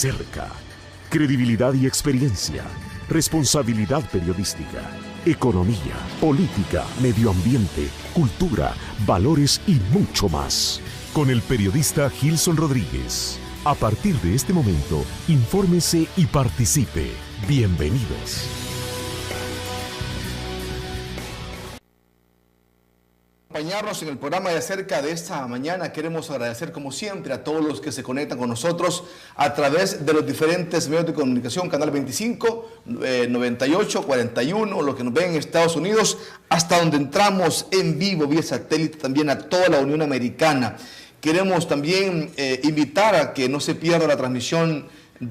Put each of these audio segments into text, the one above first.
cerca. Credibilidad y experiencia, responsabilidad periodística, economía, política, medio ambiente, cultura, valores y mucho más. Con el periodista Gilson Rodríguez. A partir de este momento, infórmese y participe. Bienvenidos. Acompañarnos en el programa de Cerca de esta mañana. Queremos agradecer como siempre a todos los que se conectan con nosotros a través de los diferentes medios de comunicación, Canal 25, 98, 41, los que nos ven en Estados Unidos, hasta donde entramos en vivo vía satélite también a toda la Unión Americana. Queremos también invitar a que no se pierda la transmisión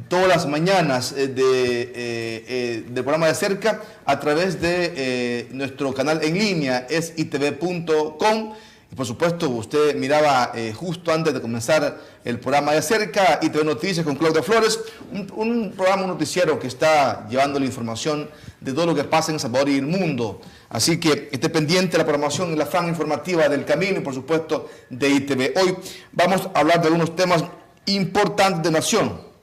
todas las mañanas del programa de Cerca a través de nuestro canal en línea, es itv.com. Y por supuesto, usted miraba justo antes de comenzar el programa de Cerca, ITV Noticias con Claudia Flores, un programa, un noticiero que está llevando la información de todo lo que pasa en El Salvador y el mundo. Así que esté pendiente de la programación y la franja informativa del Camino y por supuesto de ITV. Hoy vamos a hablar de algunos temas importantes de nación.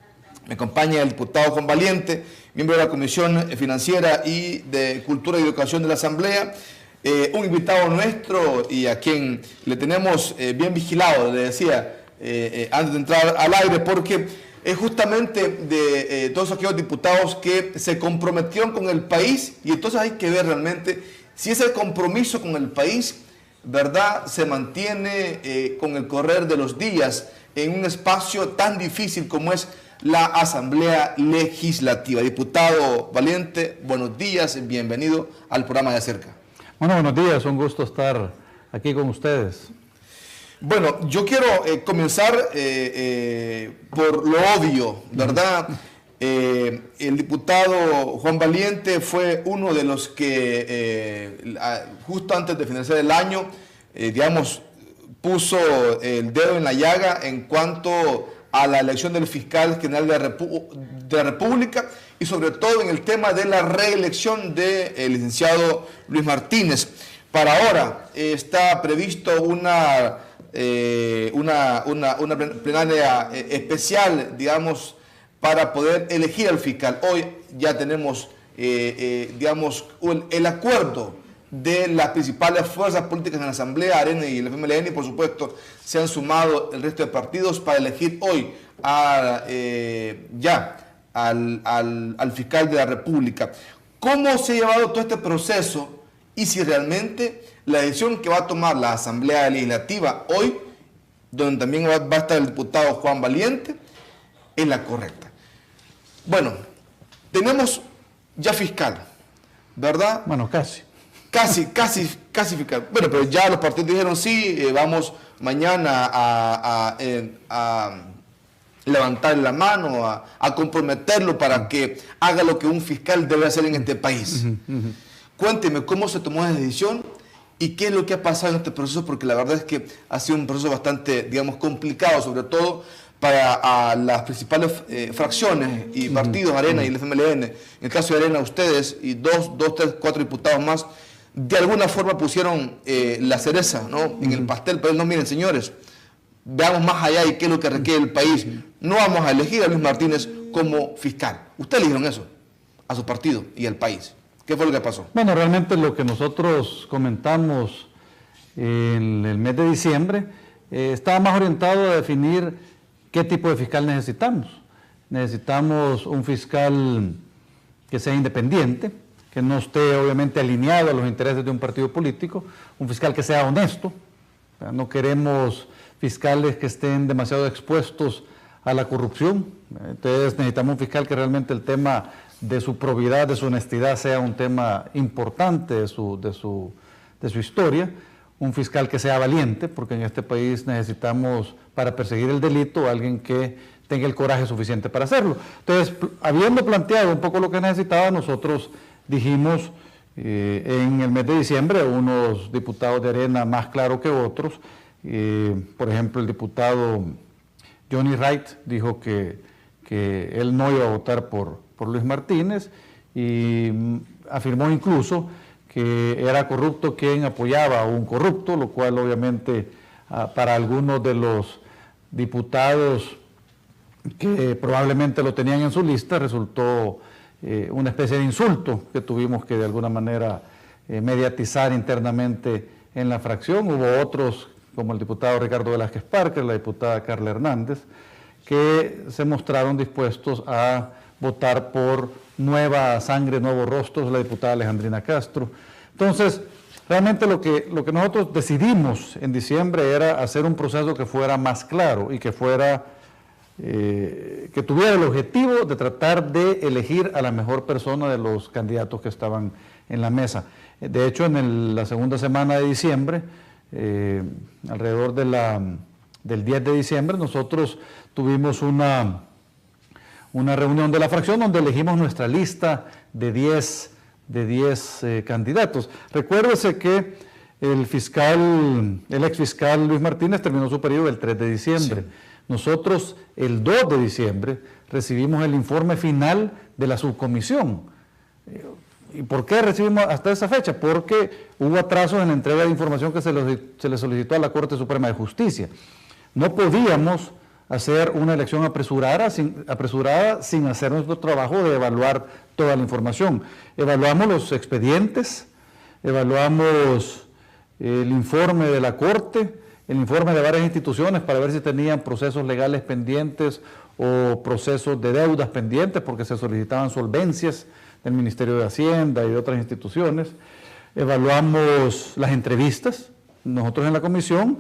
Me acompaña el diputado Juan Valiente, miembro de la Comisión Financiera y de Cultura y Educación de la Asamblea, un invitado nuestro y a quien le tenemos bien vigilado, le decía antes de entrar al aire, porque es justamente de todos aquellos diputados que se comprometieron con el país, y entonces hay que ver realmente si ese compromiso con el país, ¿verdad?, se mantiene con el correr de los días en un espacio tan difícil como es la Asamblea Legislativa. Diputado Valiente, buenos días, bienvenido al programa de Cerca. Bueno, buenos días, un gusto estar aquí con ustedes. Bueno, yo quiero comenzar por lo obvio, ¿verdad? El diputado Juan Valiente fue uno de los que justo antes de finalizar el año, digamos, puso el dedo en la llaga en cuanto a la elección del fiscal general de la República y sobre todo en el tema de la reelección del licenciado Luis Martínez. Para ahora está previsto una plenaria especial, digamos, para poder elegir al fiscal. Hoy ya tenemos, digamos, el acuerdo de las principales fuerzas políticas en la Asamblea, Arena y el FMLN, y por supuesto se han sumado el resto de partidos para elegir hoy al fiscal de la República. ¿Cómo se ha llevado todo este proceso y si realmente la decisión que va a tomar la Asamblea Legislativa hoy, donde también va a estar el diputado Juan Valiente, es la correcta? Bueno, tenemos ya fiscal, ¿verdad? Bueno, casi fiscal. Bueno, pero ya los partidos dijeron sí, vamos mañana a levantar la mano, a comprometerlo para que haga lo que un fiscal debe hacer en este país. Cuénteme cómo se tomó esa decisión y qué es lo que ha pasado en este proceso, porque la verdad es que ha sido un proceso bastante, digamos, complicado, sobre todo para las principales fracciones y partidos, Arena y el FMLN. En el caso de Arena, ustedes y dos, tres, cuatro diputados más, de alguna forma pusieron la cereza, ¿no?, en el pastel, pero no, miren, señores, veamos más allá y qué es lo que requiere el país. No vamos a elegir a Luis Martínez como fiscal. Ustedes eligieron eso, a su partido y al país. ¿Qué fue lo que pasó? Bueno, realmente lo que nosotros comentamos en el mes de diciembre estaba más orientado a definir qué tipo de fiscal necesitamos. Necesitamos un fiscal que sea independiente, que no esté obviamente alineado a los intereses de un partido político, un fiscal que sea honesto. No queremos fiscales que estén demasiado expuestos a la corrupción. Entonces necesitamos un fiscal que realmente el tema de su probidad, de su honestidad sea un tema importante de su historia. Un fiscal que sea valiente, porque en este país necesitamos, para perseguir el delito, alguien que tenga el coraje suficiente para hacerlo. Entonces, habiendo planteado un poco lo que necesitaba, nosotros dijimos en el mes de diciembre, unos diputados de Arena más claro que otros, por ejemplo, el diputado Johnny Wright dijo que él no iba a votar por Luis Martínez y afirmó incluso que era corrupto quien apoyaba a un corrupto, lo cual obviamente para algunos de los diputados que probablemente lo tenían en su lista, resultó una especie de insulto que tuvimos que de alguna manera mediatizar internamente en la fracción. Hubo otros, como el diputado Ricardo Velázquez Parker, la diputada Carla Hernández, que se mostraron dispuestos a votar por nueva sangre, nuevos rostros, la diputada Alejandrina Castro. Entonces, realmente lo que nosotros decidimos en diciembre era hacer un proceso que fuera más claro y que fuera, que tuviera el objetivo de tratar de elegir a la mejor persona de los candidatos que estaban en la mesa. De hecho, en la segunda semana de diciembre, alrededor del 10 de diciembre, nosotros tuvimos una reunión de la fracción donde elegimos nuestra lista de 10 candidatos. Recuérdese que el ex fiscal Luis Martínez terminó su periodo el 3 de diciembre. Sí. Nosotros el 2 de diciembre recibimos el informe final de la subcomisión. ¿Y por qué recibimos hasta esa fecha? Porque hubo atrasos en la entrega de información que se le solicitó a la Corte Suprema de Justicia. No podíamos hacer una elección apresurada sin hacer nuestro trabajo de evaluar toda la información. Evaluamos los expedientes, evaluamos el informe de la Corte, el informe de varias instituciones para ver si tenían procesos legales pendientes o procesos de deudas pendientes porque se solicitaban solvencias del Ministerio de Hacienda y de otras instituciones. Evaluamos las entrevistas. Nosotros en la comisión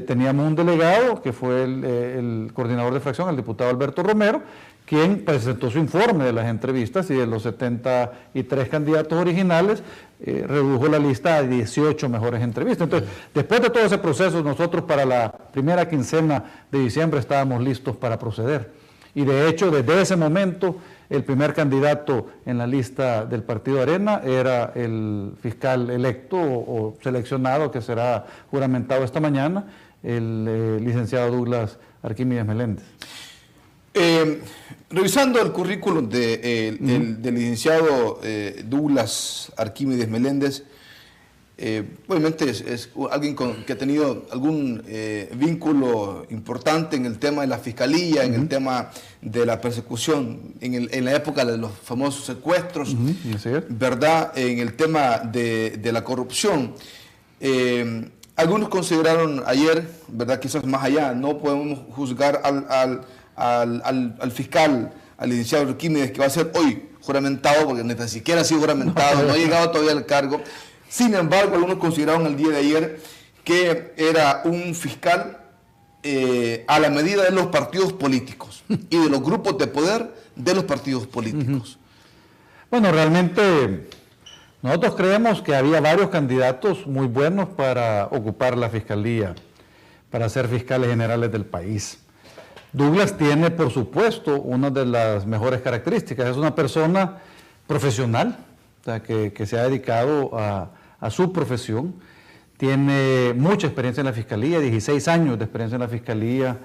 teníamos un delegado que fue el coordinador de fracción, el diputado Alberto Romero, quien presentó su informe de las entrevistas y de los 73 candidatos originales redujo la lista a 18 mejores entrevistas. Entonces, después de todo ese proceso, nosotros para la primera quincena de diciembre estábamos listos para proceder. Y de hecho, desde ese momento, el primer candidato en la lista del Partido Arena era el fiscal electo o seleccionado, que será juramentado esta mañana, el licenciado Douglas Arquímedes Meléndez. Revisando el currículum del licenciado Douglas Arquímedes Meléndez, obviamente es alguien que ha tenido algún vínculo importante en el tema de la fiscalía, en el tema de la persecución, en la época de los famosos secuestros, ¿verdad? En el tema de la corrupción. Algunos consideraron ayer, ¿verdad? Quizás más allá, no podemos juzgar al fiscal, al licenciado Arquímedes, que va a ser hoy juramentado, porque ni tan siquiera ha sido juramentado, no ha llegado todavía al cargo. Sin embargo, algunos consideraron el día de ayer que era un fiscal a la medida de los partidos políticos y de los grupos de poder de los partidos políticos. Bueno, realmente nosotros creemos que había varios candidatos muy buenos para ocupar la fiscalía, para ser fiscales generales del país. Douglas tiene, por supuesto, una de las mejores características. Es una persona profesional, o sea, que se ha dedicado a su profesión. Tiene mucha experiencia en la Fiscalía, 16 años de experiencia en la Fiscalía,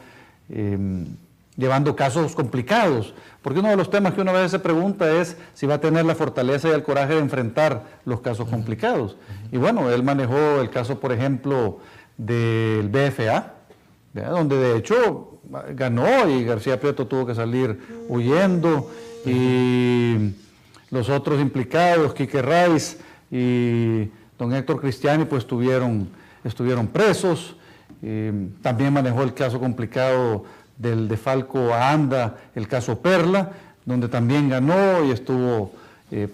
llevando casos complicados. Porque uno de los temas que una vez se pregunta es si va a tener la fortaleza y el coraje de enfrentar los casos complicados. Y bueno, él manejó el caso, por ejemplo, del BFA, ¿verdad? Donde de hecho ganó y García Prieto tuvo que salir huyendo, y los otros implicados, Quique Raiz y don Héctor Cristiani, pues estuvieron presos. También manejó el caso complicado del Falco a Anda, el caso Perla, donde también ganó y estuvo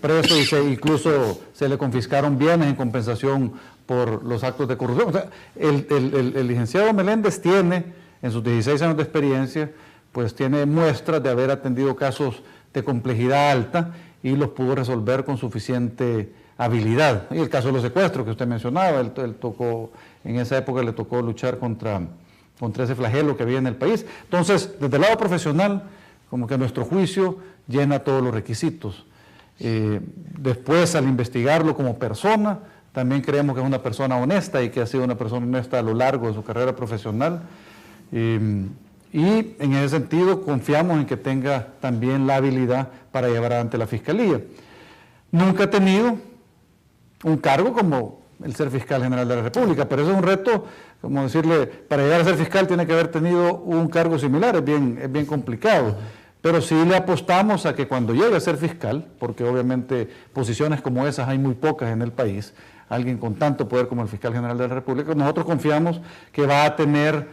preso, y incluso se le confiscaron bienes en compensación por los actos de corrupción. O sea, el licenciado Meléndez tiene, en sus 16 años de experiencia, pues tiene muestras de haber atendido casos de complejidad alta y los pudo resolver con suficiente habilidad. Y el caso de los secuestros que usted mencionaba, él tocó, en esa época le tocó luchar contra ese flagelo que había en el país. Entonces, desde el lado profesional, como que nuestro juicio llena todos los requisitos. Después, al investigarlo como persona, también creemos que es una persona honesta y que ha sido una persona honesta a lo largo de su carrera profesional. Y en ese sentido confiamos en que tenga también la habilidad para llevar adelante la Fiscalía. Nunca ha tenido un cargo como el ser fiscal general de la República, pero eso es un reto, como decirle, para llegar a ser fiscal tiene que haber tenido un cargo similar, es bien complicado. Pero sí le apostamos a que cuando llegue a ser fiscal, porque obviamente posiciones como esas hay muy pocas en el país, alguien con tanto poder como el fiscal general de la República, nosotros confiamos que va a tener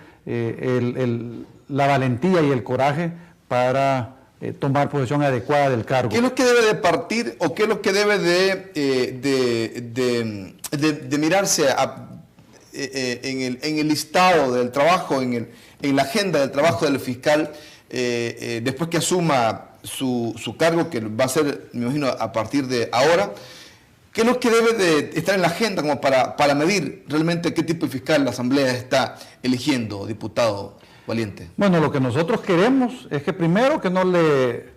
la valentía y el coraje para tomar posesión adecuada del cargo. ¿Qué es lo que debe de partir o qué es lo que debe de mirarse en el listado del trabajo, en la agenda del trabajo del fiscal después que asuma su cargo, que va a ser, me imagino, a partir de ahora? ¿Qué es lo que debe de estar en la agenda como para medir realmente qué tipo de fiscal la Asamblea está eligiendo, diputado Valiente? Bueno, lo que nosotros queremos es que primero que no le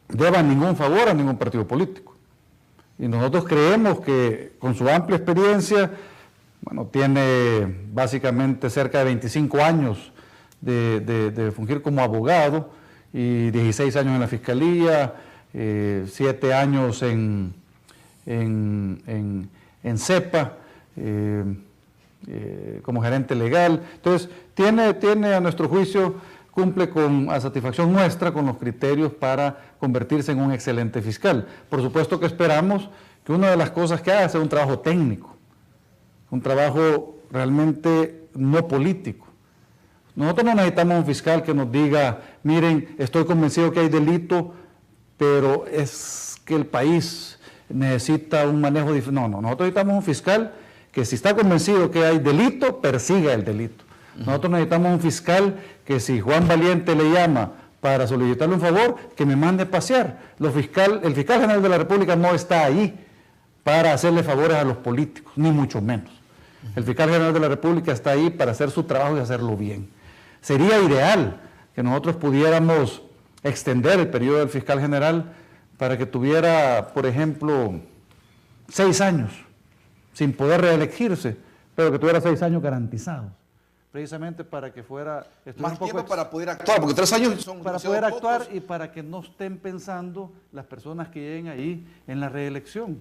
deban ningún favor a ningún partido político. Y nosotros creemos que con su amplia experiencia, bueno, tiene básicamente cerca de 25 años de fungir como abogado y 16 años en la Fiscalía, 7 años en CEPA, como gerente legal. Entonces, tiene a nuestro juicio, cumple a satisfacción nuestra con los criterios para convertirse en un excelente fiscal. Por supuesto que esperamos que una de las cosas que haga sea un trabajo técnico, un trabajo realmente no político. Nosotros no necesitamos un fiscal que nos diga, miren, estoy convencido que hay delito, pero es que el país necesita un manejo diferente. No, nosotros necesitamos un fiscal que si está convencido que hay delito, persiga el delito. Nosotros necesitamos un fiscal que si Juan Valiente le llama para solicitarle un favor, que me mande a pasear. El fiscal general de la República no está ahí para hacerle favores a los políticos, ni mucho menos. El fiscal general de la República está ahí para hacer su trabajo y hacerlo bien. Sería ideal que nosotros pudiéramos extender el periodo del fiscal general para que tuviera, por ejemplo, 6 años, sin poder reelegirse, pero que tuviera 6 años garantizados, precisamente para que fuera... Más tiempo para poder actuar, porque 3 años son para poder actuar pocos. Y para que no estén pensando las personas que lleguen ahí en la reelección,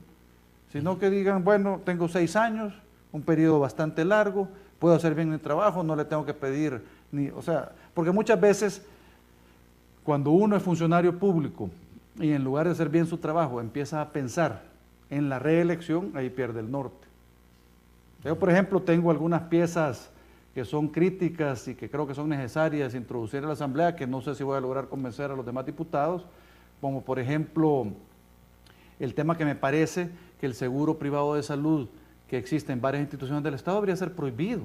sino que digan, bueno, tengo 6 años, un periodo bastante largo, puedo hacer bien mi trabajo, no le tengo que pedir ni... O sea, porque muchas veces cuando uno es funcionario público y en lugar de hacer bien su trabajo empieza a pensar en la reelección, ahí pierde el norte. Yo, por ejemplo, tengo algunas piezas que son críticas y que creo que son necesarias introducir en la Asamblea, que no sé si voy a lograr convencer a los demás diputados, como por ejemplo el tema que me parece que el seguro privado de salud que existe en varias instituciones del Estado debería ser prohibido.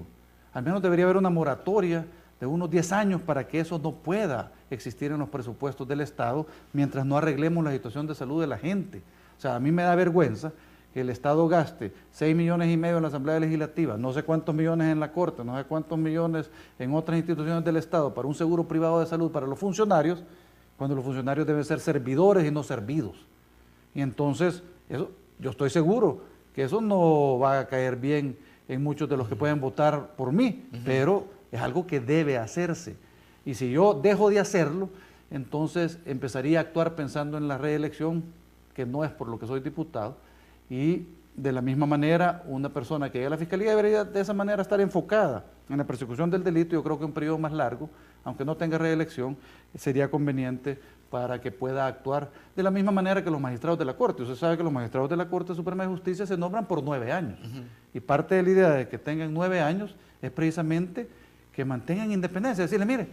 Al menos debería haber una moratoria de unos 10 años para que eso no pueda existir en los presupuestos del Estado mientras no arreglemos la situación de salud de la gente. O sea, a mí me da vergüenza que el Estado gaste 6,5 millones en la Asamblea Legislativa, no sé cuántos millones en la Corte, no sé cuántos millones en otras instituciones del Estado para un seguro privado de salud para los funcionarios, cuando los funcionarios deben ser servidores y no servidos. Y entonces, eso, yo estoy seguro que eso no va a caer bien en muchos de los que pueden votar por mí, pero es algo que debe hacerse. Y si yo dejo de hacerlo, entonces empezaría a actuar pensando en la reelección, que no es por lo que soy diputado, y de la misma manera, una persona que llegue a la Fiscalía debería de esa manera estar enfocada en la persecución del delito. Yo creo que un periodo más largo, aunque no tenga reelección, sería conveniente para que pueda actuar de la misma manera que los magistrados de la Corte. Usted sabe que los magistrados de la Corte Suprema de Justicia se nombran por 9 años. Y parte de la idea de que tengan 9 años es precisamente que mantengan independencia. Decirle, mire,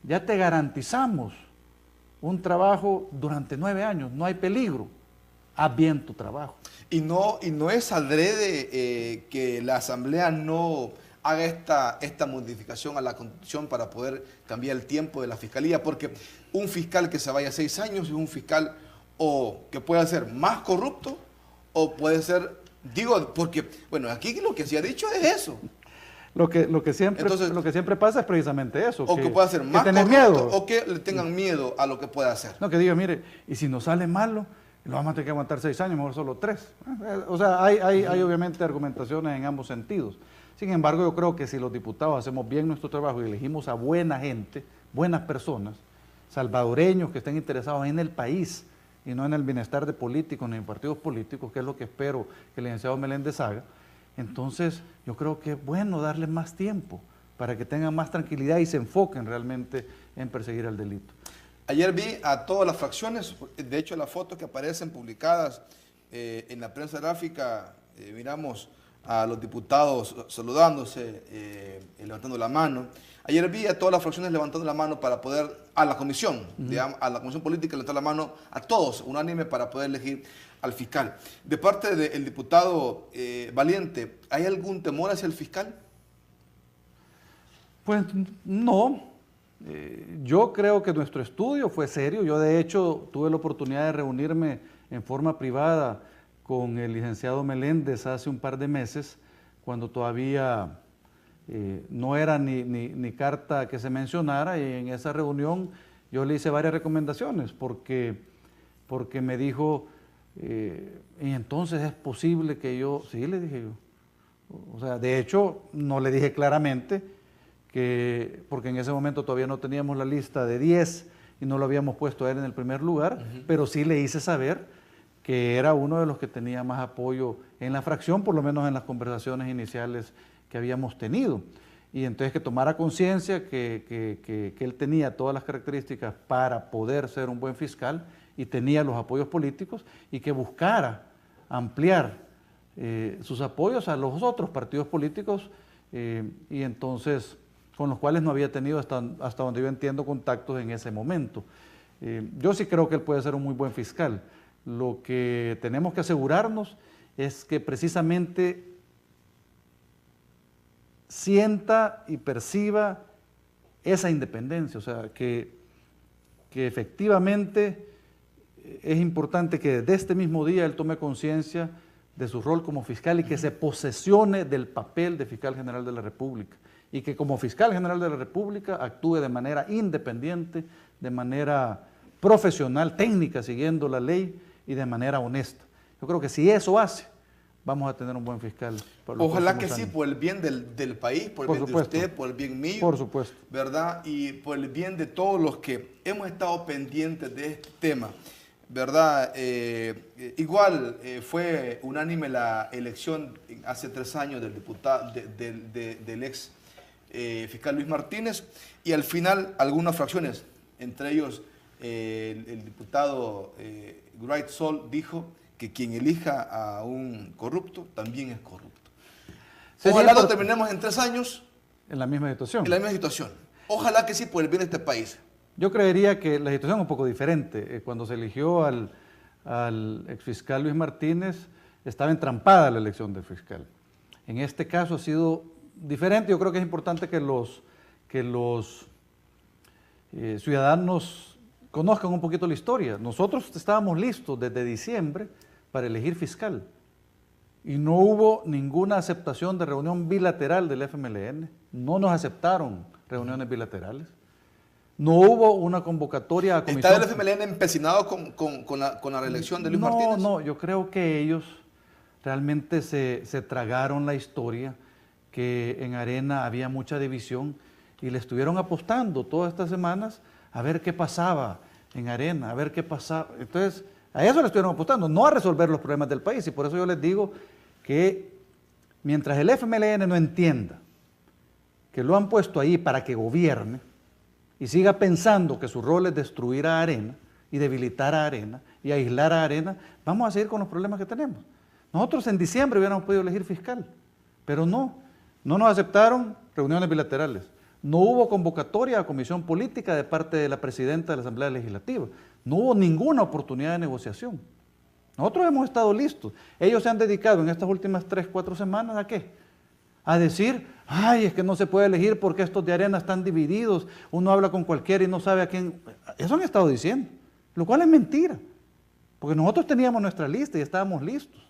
ya te garantizamos un trabajo durante 9 años, no hay peligro, haz bien tu trabajo. Y no es adrede que la Asamblea no haga esta modificación a la Constitución para poder cambiar el tiempo de la Fiscalía, porque un fiscal que se vaya 6 años es un fiscal o que puede ser más corrupto o puede ser, digo, porque, bueno, aquí lo que se ha dicho es eso. Lo que siempre pasa es precisamente eso. O que pueda ser más corrupto miedo. O que le tengan miedo a lo que pueda hacer. No, que diga, mire, y si nos sale malo, lo vamos a tener que aguantar 6 años, mejor solo 3. O sea, hay obviamente argumentaciones en ambos sentidos. Sin embargo, yo creo que si los diputados hacemos bien nuestro trabajo y elegimos a buena gente, buenas personas, salvadoreños que estén interesados en el país, y no en el bienestar de políticos ni en partidos políticos, que es lo que espero que el licenciado Meléndez haga, entonces yo creo que es bueno darle más tiempo para que tengan más tranquilidad y se enfoquen realmente en perseguir el delito. Ayer vi a todas las fracciones, de hecho las fotos que aparecen publicadas en la prensa gráfica, miramos a los diputados saludándose, levantando la mano. Ayer vi a todas las fracciones levantando la mano para poder, a la comisión, digamos, a la comisión política levantar la mano a todos, unánime, para poder elegir al fiscal. De parte del diputado Valiente, ¿hay algún temor hacia el fiscal? Pues no. Yo creo que nuestro estudio fue serio. Yo de hecho tuve la oportunidad de reunirme en forma privada con el licenciado Meléndez hace un par de meses, cuando todavía no era ni carta que se mencionara, y en esa reunión yo le hice varias recomendaciones, porque me dijo, y entonces es posible que yo, sí, le dije yo, o sea, de hecho no le dije claramente, porque en ese momento todavía no teníamos la lista de 10 y no lo habíamos puesto a él en el primer lugar, pero sí le hice saber que era uno de los que tenía más apoyo en la fracción, por lo menos en las conversaciones iniciales que habíamos tenido. Y entonces que tomara conciencia que él tenía todas las características para poder ser un buen fiscal y tenía los apoyos políticos, y que buscara ampliar sus apoyos a los otros partidos políticos, y entonces con los cuales no había tenido hasta donde yo entiendo contactos en ese momento. Yo sí creo que él puede ser un muy buen fiscal. Lo que tenemos que asegurarnos es que precisamente sienta y perciba esa independencia, o sea, que efectivamente es importante que desde este mismo día él tome conciencia de su rol como fiscal y que se posesione del papel de fiscal general de la República, y que como fiscal general de la República actúe de manera independiente, de manera profesional, técnica, siguiendo la ley, y de manera honesta. Yo creo que si eso hace, vamos a tener un buen fiscal. Ojalá que sí, por el bien del país, por el bien de usted, por el bien mío. Por supuesto. ¿Verdad? Y por el bien de todos los que hemos estado pendientes de este tema. ¿Verdad? Igual fue unánime la elección hace 3 años del diputado, del ex fiscal Luis Martínez, y al final algunas fracciones, entre ellos el diputado Wright Sol, dijo que quien elija a un corrupto también es corrupto. Ojalá no terminemos en 3 años en la misma situación. En la misma situación. Ojalá que sí, por el bien de este país. Yo creería que la situación es un poco diferente. Cuando se eligió al exfiscal Luis Martínez, estaba entrampada la elección del fiscal. En este caso ha sido diferente. Yo creo que es importante que los ciudadanos conozcan un poquito la historia. Nosotros estábamos listos desde diciembre para elegir fiscal y no hubo ninguna aceptación de reunión bilateral del FMLN, no nos aceptaron reuniones bilaterales, no hubo una convocatoria a comisión. ¿Está el FMLN empecinado con la reelección de Luis Martínez? No, yo creo que ellos realmente se tragaron la historia, que en Arena había mucha división, y le estuvieron apostando todas estas semanas a ver qué pasaba en Arena, a ver qué pasaba. Entonces, a eso le estuvieron apostando, no a resolver los problemas del país. Y por eso yo les digo que mientras el FMLN no entienda que lo han puesto ahí para que gobierne y siga pensando que su rol es destruir a Arena y debilitar a Arena y aislar a Arena, vamos a seguir con los problemas que tenemos. Nosotros en diciembre hubiéramos podido elegir fiscal, pero no nos aceptaron reuniones bilaterales. No hubo convocatoria a comisión política de parte de la presidenta de la Asamblea Legislativa. No hubo ninguna oportunidad de negociación. Nosotros hemos estado listos. Ellos se han dedicado en estas últimas 3, 4 semanas ¿a qué? A decir, ay, es que no se puede elegir porque estos de Arena están divididos, uno habla con cualquiera y no sabe a quién. Eso han estado diciendo, lo cual es mentira. Porque nosotros teníamos nuestra lista y estábamos listos.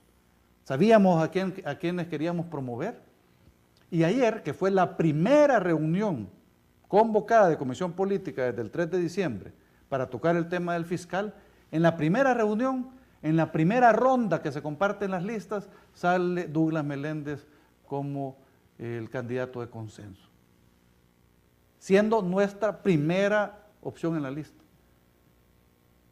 Sabíamos a quiénes queríamos promover. Y ayer, que fue la primera reunión convocada de comisión política desde el 3 de diciembre para tocar el tema del fiscal, en la primera reunión, en la primera ronda que se comparten las listas, sale Douglas Meléndez como el candidato de consenso, siendo nuestra primera opción en la lista.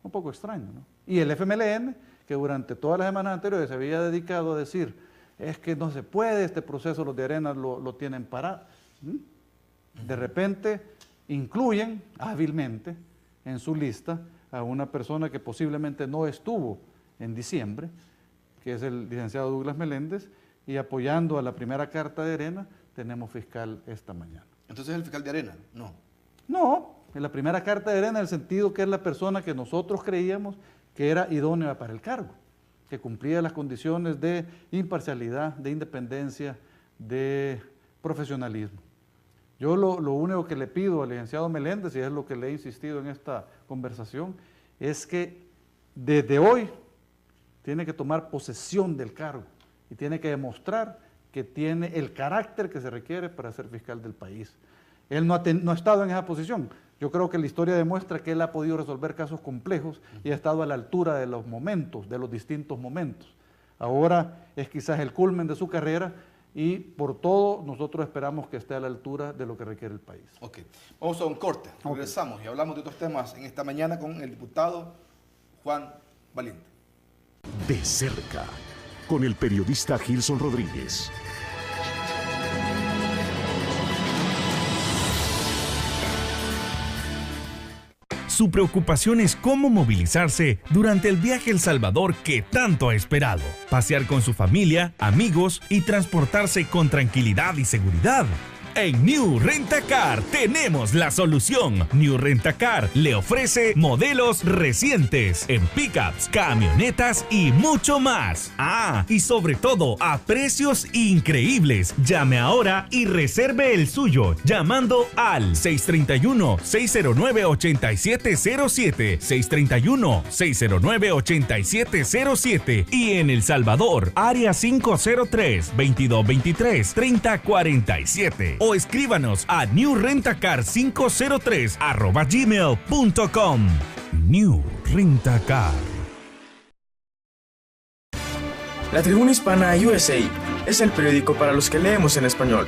Un poco extraño, ¿no? Y el FMLN, que durante todas las semanas anteriores se había dedicado a decir, es que no se puede, este proceso los de Arena lo tienen parado. De repente incluyen hábilmente en su lista a una persona que posiblemente no estuvo en diciembre, que es el licenciado Douglas Meléndez, y apoyando a la primera carta de Arena, tenemos fiscal esta mañana. Entonces el fiscal de Arena, no. No, en la primera carta de Arena, en el sentido que es la persona que nosotros creíamos que era idónea para el cargo, que cumplía las condiciones de imparcialidad, de independencia, de profesionalismo. Yo lo único que le pido al licenciado Meléndez, y es lo que le he insistido en esta conversación, es que desde hoy tiene que tomar posesión del cargo y tiene que demostrar que tiene el carácter que se requiere para ser fiscal del país. Él no ha estado en esa posición. Yo creo que la historia demuestra que él ha podido resolver casos complejos y ha estado a la altura de los momentos, de los distintos momentos. Ahora es quizás el culmen de su carrera y por todo nosotros esperamos que esté a la altura de lo que requiere el país. Ok, vamos a un corte, regresamos y hablamos de otros temas en esta mañana con el diputado Juan Valiente. De cerca, con el periodista Gilson Rodríguez. Su preocupación es cómo movilizarse durante el viaje a El Salvador que tanto ha esperado. Pasear con su familia, amigos y transportarse con tranquilidad y seguridad. En New Rent-A-Car tenemos la solución. New Rent-A-Car le ofrece modelos recientes en pickups, camionetas y mucho más. Ah, y sobre todo a precios increíbles. Llame ahora y reserve el suyo llamando al 631-609-8707, 631-609-8707 y en El Salvador, área 503-2223-3047. O escríbanos a newrentacar503@gmail.com. New Rent-A-Car. La Tribuna Hispana USA es el periódico para los que leemos en español.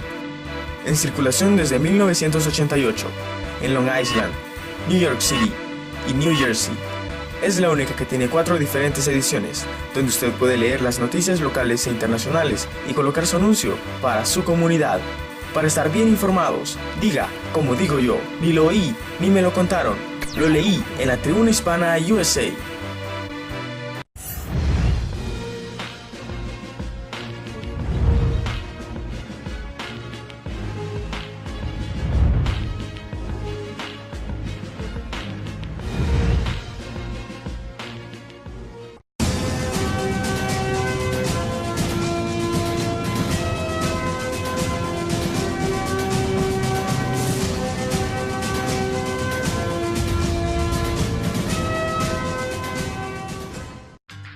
En circulación desde 1988, en Long Island, New York City y New Jersey. Es la única que tiene 4 diferentes ediciones, donde usted puede leer las noticias locales e internacionales y colocar su anuncio para su comunidad. Para estar bien informados, diga, como digo yo, ni lo oí, ni me lo contaron. Lo leí en la Tribuna Hispana USA.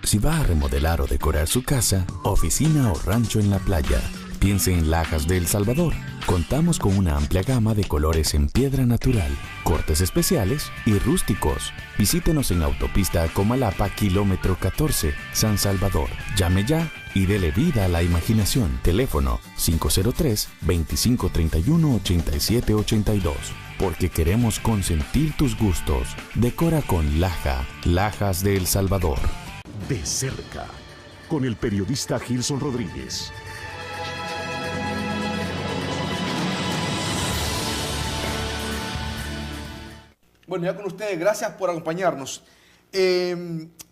Si va a remodelar o decorar su casa, oficina o rancho en la playa, piense en Lajas de El Salvador. Contamos con una amplia gama de colores en piedra natural, cortes especiales y rústicos. Visítenos en Autopista Comalapa, kilómetro 14, San Salvador. Llame ya y dele vida a la imaginación. Teléfono 503-2531-8782. Porque queremos consentir tus gustos. Decora con Lajas de El Salvador. De cerca, con el periodista Gilson Rodríguez. Bueno, ya con ustedes, gracias por acompañarnos.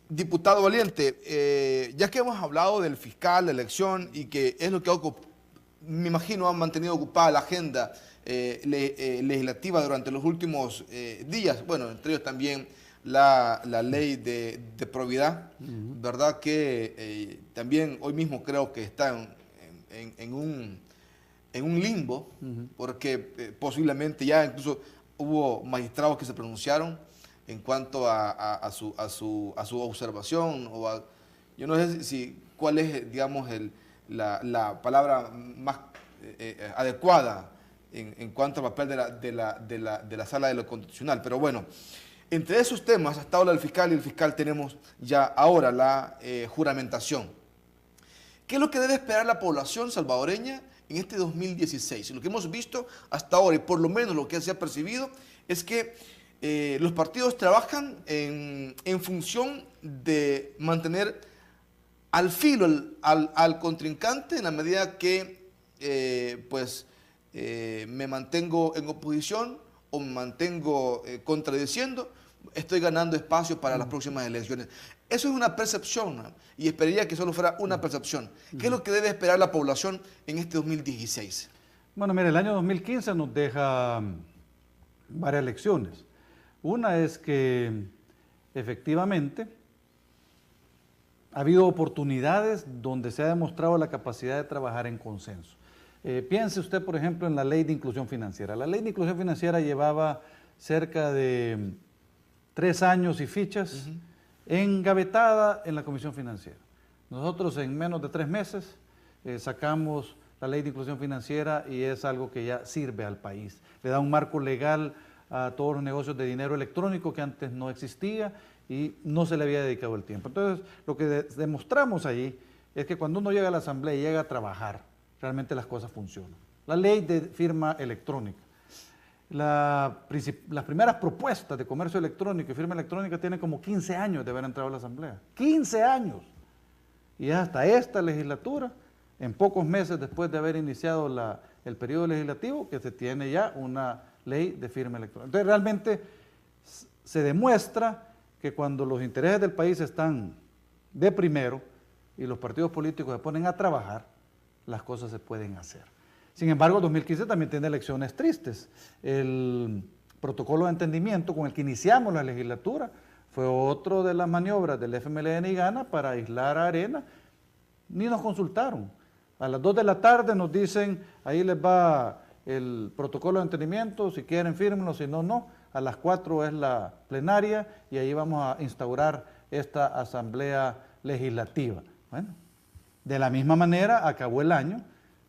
Diputado Valiente, ya que hemos hablado del fiscal, la elección, y que es lo que me imagino han mantenido ocupada la agenda legislativa durante los últimos días, bueno, entre ellos también la ley de probidad, ¿verdad? Que también hoy mismo creo que está en un limbo, porque posiblemente ya incluso hubo magistrados que se pronunciaron en cuanto a su observación, yo no sé cuál es, digamos, la palabra más adecuada en cuanto al papel de la Sala de lo Constitucional, pero bueno. Entre esos temas hasta ahora el fiscal y el fiscal tenemos ya ahora la juramentación. ¿Qué es lo que debe esperar la población salvadoreña en este 2016? Lo que hemos visto hasta ahora y por lo menos lo que se ha percibido es que los partidos trabajan en función de mantener al filo al contrincante en la medida que me mantengo en oposición o me mantengo contradiciendo, estoy ganando espacio para las próximas elecciones. Eso es una percepción, ¿no? Y esperaría que solo fuera una percepción. ¿Qué es lo que debe esperar la población en este 2016? Bueno, mire, el año 2015 nos deja varias lecciones. Una es que efectivamente ha habido oportunidades donde se ha demostrado la capacidad de trabajar en consenso. Piense usted, por ejemplo, en la Ley de Inclusión Financiera. La Ley de Inclusión Financiera llevaba cerca de 3 años y fichas engavetada en la Comisión Financiera. Nosotros en menos de 3 meses sacamos la Ley de Inclusión Financiera y es algo que ya sirve al país. Le da un marco legal a todos los negocios de dinero electrónico que antes no existía y no se le había dedicado el tiempo. Entonces, lo que demostramos allí es que cuando uno llega a la asamblea y llega a trabajar, realmente las cosas funcionan. La ley de firma electrónica. Las primeras propuestas de comercio electrónico y firma electrónica tienen como 15 años de haber entrado a la asamblea. 15 años. Y hasta esta legislatura, en pocos meses después de haber iniciado el periodo legislativo, que se tiene ya una ley de firma electrónica. Entonces realmente se demuestra que cuando los intereses del país están de primero y los partidos políticos se ponen a trabajar, las cosas se pueden hacer. Sin embargo, 2015 también tiene lecciones tristes. El protocolo de entendimiento con el que iniciamos la legislatura fue otro de las maniobras del FMLN y Gana para aislar a Arena. Ni nos consultaron. A las 2 de la tarde nos dicen, ahí les va el protocolo de entendimiento, si quieren fírmenlo, si no, no. A las 4 es la plenaria y ahí vamos a instaurar esta asamblea legislativa. Bueno, de la misma manera acabó el año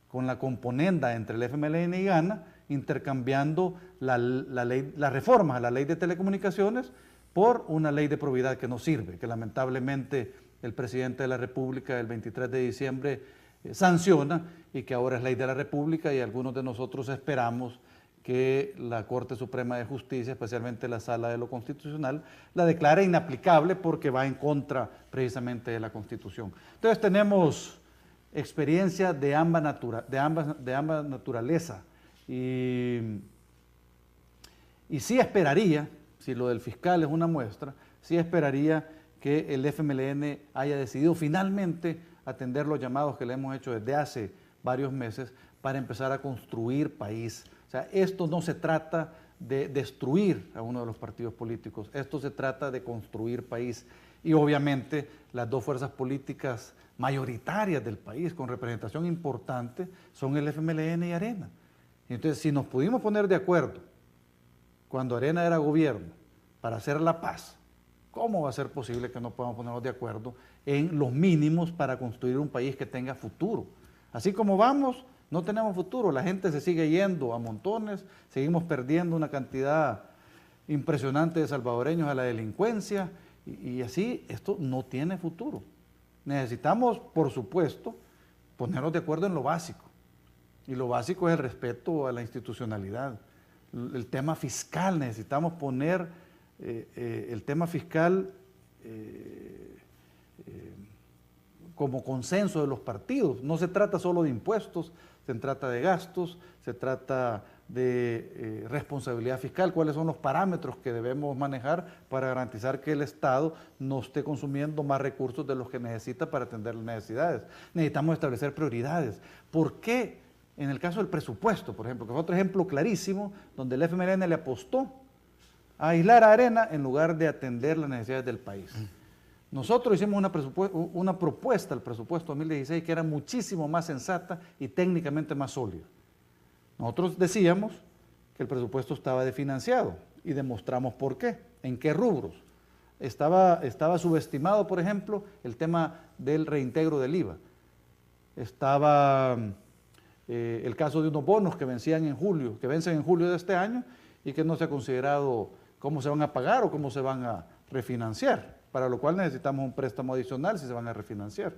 con la componenda entre el FMLN y Gana, intercambiando las reformas a la ley de telecomunicaciones por una ley de probidad que no sirve, que lamentablemente el presidente de la República el 23 de diciembre sanciona y que ahora es ley de la República y algunos de nosotros esperamos que la Corte Suprema de Justicia, especialmente la Sala de lo Constitucional, la declare inaplicable porque va en contra precisamente de la Constitución. Entonces tenemos experiencia de ambas naturaleza y sí esperaría, si lo del fiscal es una muestra, sí esperaría que el FMLN haya decidido finalmente atender los llamados que le hemos hecho desde hace varios meses para empezar a construir país. O sea, esto no se trata de destruir a uno de los partidos políticos, esto se trata de construir país. Y obviamente las dos fuerzas políticas mayoritarias del país, con representación importante, son el FMLN y Arena. Entonces, si nos pudimos poner de acuerdo cuando Arena era gobierno para hacer la paz, ¿cómo va a ser posible que no podamos ponernos de acuerdo en los mínimos para construir un país que tenga futuro? Así como vamos, no tenemos futuro, la gente se sigue yendo a montones, seguimos perdiendo una cantidad impresionante de salvadoreños a la delincuencia y así esto no tiene futuro. Necesitamos, por supuesto, ponernos de acuerdo en lo básico y lo básico es el respeto a la institucionalidad. El tema fiscal, necesitamos poner el tema fiscal como consenso de los partidos. No se trata solo de impuestos, se trata de gastos, se trata de responsabilidad fiscal, cuáles son los parámetros que debemos manejar para garantizar que el Estado no esté consumiendo más recursos de los que necesita para atender las necesidades. Necesitamos establecer prioridades. ¿Por qué? En el caso del presupuesto, por ejemplo, que fue otro ejemplo clarísimo, donde el FMLN le apostó a aislar a Arena en lugar de atender las necesidades del país. Nosotros hicimos una propuesta al presupuesto 2016 que era muchísimo más sensata y técnicamente más sólida. Nosotros decíamos que el presupuesto estaba desfinanciado y demostramos por qué, en qué rubros. Estaba subestimado, por ejemplo, el tema del reintegro del IVA. Estaba el caso de unos bonos que vencen en julio de este año y que no se ha considerado cómo se van a pagar o cómo se van a refinanciar, para lo cual necesitamos un préstamo adicional si se van a refinanciar.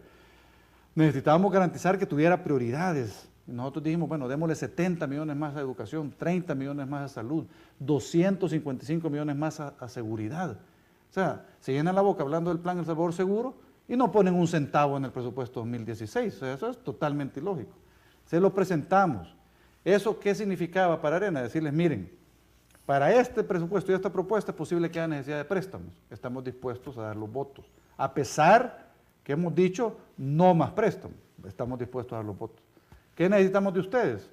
Necesitábamos garantizar que tuviera prioridades Y nosotros dijimos, bueno, démosle 70 millones más a educación, 30 millones más a salud, 255 millones más a seguridad. O sea, se llenan la boca hablando del plan El Salvador Seguro y no ponen un centavo en el presupuesto 2016. O sea, eso es totalmente ilógico. Se lo presentamos. ¿Eso qué significaba para Arena? Decirles, miren, para este presupuesto y esta propuesta es posible que haya necesidad de préstamos. Estamos dispuestos a dar los votos. A pesar que hemos dicho no más préstamos, estamos dispuestos a dar los votos. ¿Qué necesitamos de ustedes?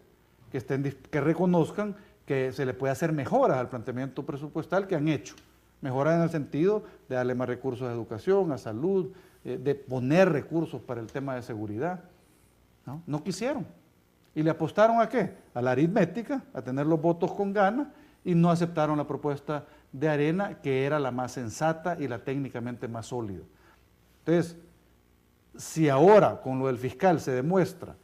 Que reconozcan que se le puede hacer mejoras al planteamiento presupuestal que han hecho. Mejoras en el sentido de darle más recursos a educación, a salud, de poner recursos para el tema de seguridad. No quisieron. ¿Y le apostaron a qué? A la aritmética, a tener los votos con ganas, y no aceptaron la propuesta de Arena, que era la más sensata y la técnicamente más sólida. Entonces, si ahora con lo del fiscal se demuestra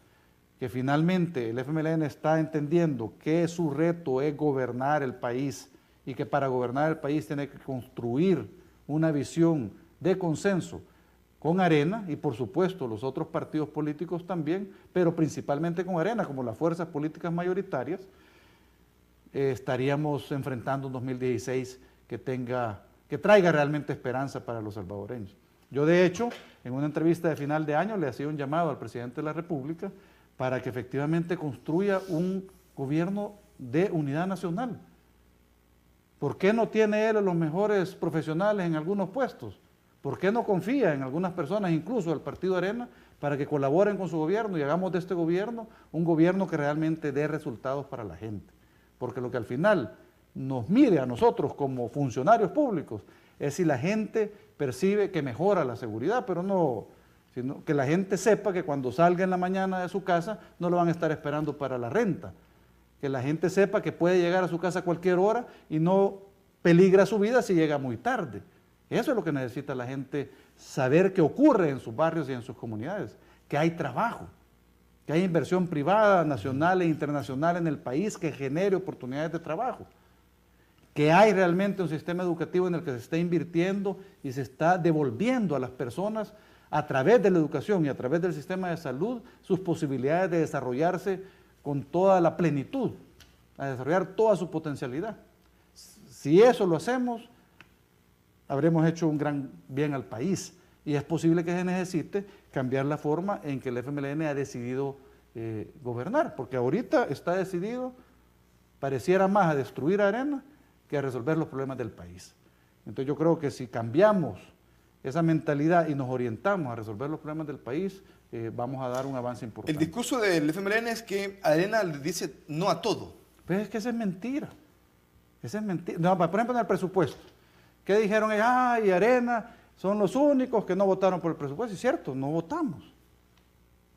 que finalmente el FMLN está entendiendo que su reto es gobernar el país y que para gobernar el país tiene que construir una visión de consenso con Arena y por supuesto los otros partidos políticos también, pero principalmente con Arena como las fuerzas políticas mayoritarias, estaríamos enfrentando un 2016 que traiga realmente esperanza para los salvadoreños. Yo de hecho, en una entrevista de final de año le hacía un llamado al presidente de la República para que efectivamente construya un gobierno de unidad nacional. ¿Por qué no tiene él a los mejores profesionales en algunos puestos? ¿Por qué no confía en algunas personas, incluso del Partido Arena, para que colaboren con su gobierno y hagamos de este gobierno un gobierno que realmente dé resultados para la gente? Porque lo que al final nos mide a nosotros como funcionarios públicos es si la gente percibe que mejora la seguridad, pero no, sino que la gente sepa que cuando salga en la mañana de su casa no lo van a estar esperando para la renta, que la gente sepa que puede llegar a su casa a cualquier hora y no peligra su vida si llega muy tarde. Eso es lo que necesita la gente, saber qué ocurre en sus barrios y en sus comunidades, que hay trabajo, que hay inversión privada, nacional e internacional en el país que genere oportunidades de trabajo, que hay realmente un sistema educativo en el que se está invirtiendo y se está devolviendo a las personas a través de la educación y a través del sistema de salud sus posibilidades de desarrollarse con toda la plenitud, a desarrollar toda su potencialidad. Si eso lo hacemos, habremos hecho un gran bien al país y es posible que se necesite cambiar la forma en que el FMLN ha decidido gobernar, porque ahorita está decidido, pareciera más a destruir a Arena que a resolver los problemas del país. Entonces yo creo que si cambiamos esa mentalidad y nos orientamos a resolver los problemas del país, vamos a dar un avance importante. El discurso del FMLN es que Arena le dice no a todo. Pero es que esa es mentira. Esa es mentira. No, por ejemplo, en el presupuesto. ¿Qué dijeron? Y Arena son los únicos que no votaron por el presupuesto. Y es cierto, no votamos.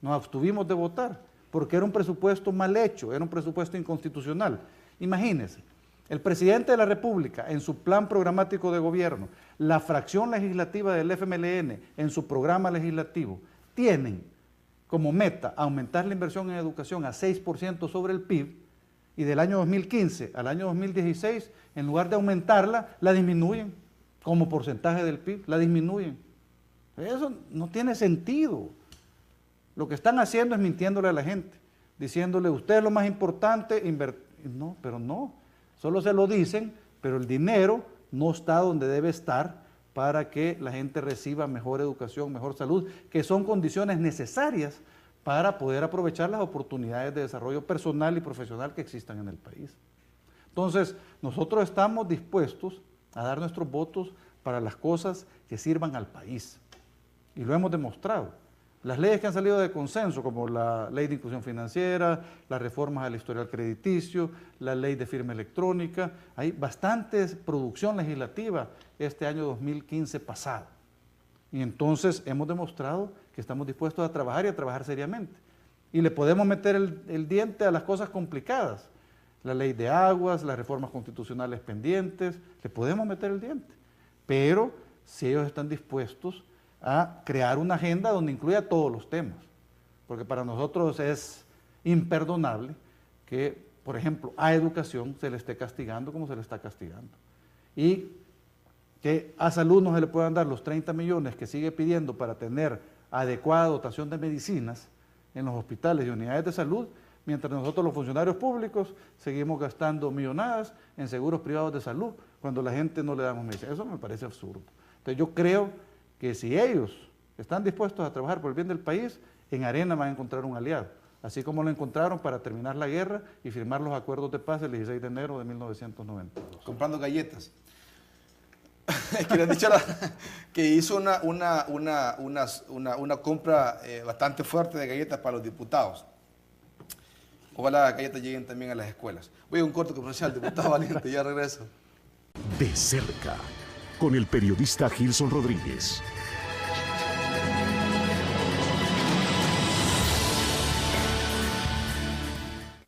Nos abstuvimos de votar, porque era un presupuesto mal hecho, era un presupuesto inconstitucional. Imagínense, el presidente de la República, en su plan programático de gobierno, la fracción legislativa del FMLN, en su programa legislativo, tienen como meta aumentar la inversión en educación a 6% sobre el PIB, y del año 2015 al año 2016, en lugar de aumentarla, la disminuyen como porcentaje del PIB, la disminuyen. Eso no tiene sentido. Lo que están haciendo es mintiéndole a la gente, diciéndole, usted es lo más importante, no, pero no. Solo se lo dicen, pero el dinero no está donde debe estar para que la gente reciba mejor educación, mejor salud, que son condiciones necesarias para poder aprovechar las oportunidades de desarrollo personal y profesional que existan en el país. Entonces, nosotros estamos dispuestos a dar nuestros votos para las cosas que sirvan al país. Y lo hemos demostrado. Las leyes que han salido de consenso, como la ley de inclusión financiera, las reformas al historial crediticio, la ley de firma electrónica, hay bastante producción legislativa este año 2015 pasado. Y entonces hemos demostrado que estamos dispuestos a trabajar y a trabajar seriamente. Y le podemos meter el diente a las cosas complicadas. La ley de aguas, las reformas constitucionales pendientes, le podemos meter el diente. Pero si ellos están dispuestos a crear una agenda donde incluya todos los temas. Porque para nosotros es imperdonable que, por ejemplo, a educación se le esté castigando como se le está castigando. Y que a salud no se le puedan dar los 30 millones que sigue pidiendo para tener adecuada dotación de medicinas en los hospitales y unidades de salud, mientras nosotros los funcionarios públicos seguimos gastando millonadas en seguros privados de salud cuando la gente no le damos medicina. Eso me parece absurdo. Entonces yo creo que si ellos están dispuestos a trabajar por el bien del país, en Arena van a encontrar un aliado, así como lo encontraron para terminar la guerra y firmar los acuerdos de paz el 16 de enero de 1992. Comprando galletas. Que le han dicho que hizo una compra bastante fuerte de galletas para los diputados. Ojalá las galletas lleguen también a las escuelas. Voy a un corto comercial, diputado Valiente, ya regreso. De cerca, con el periodista Gilson Rodríguez.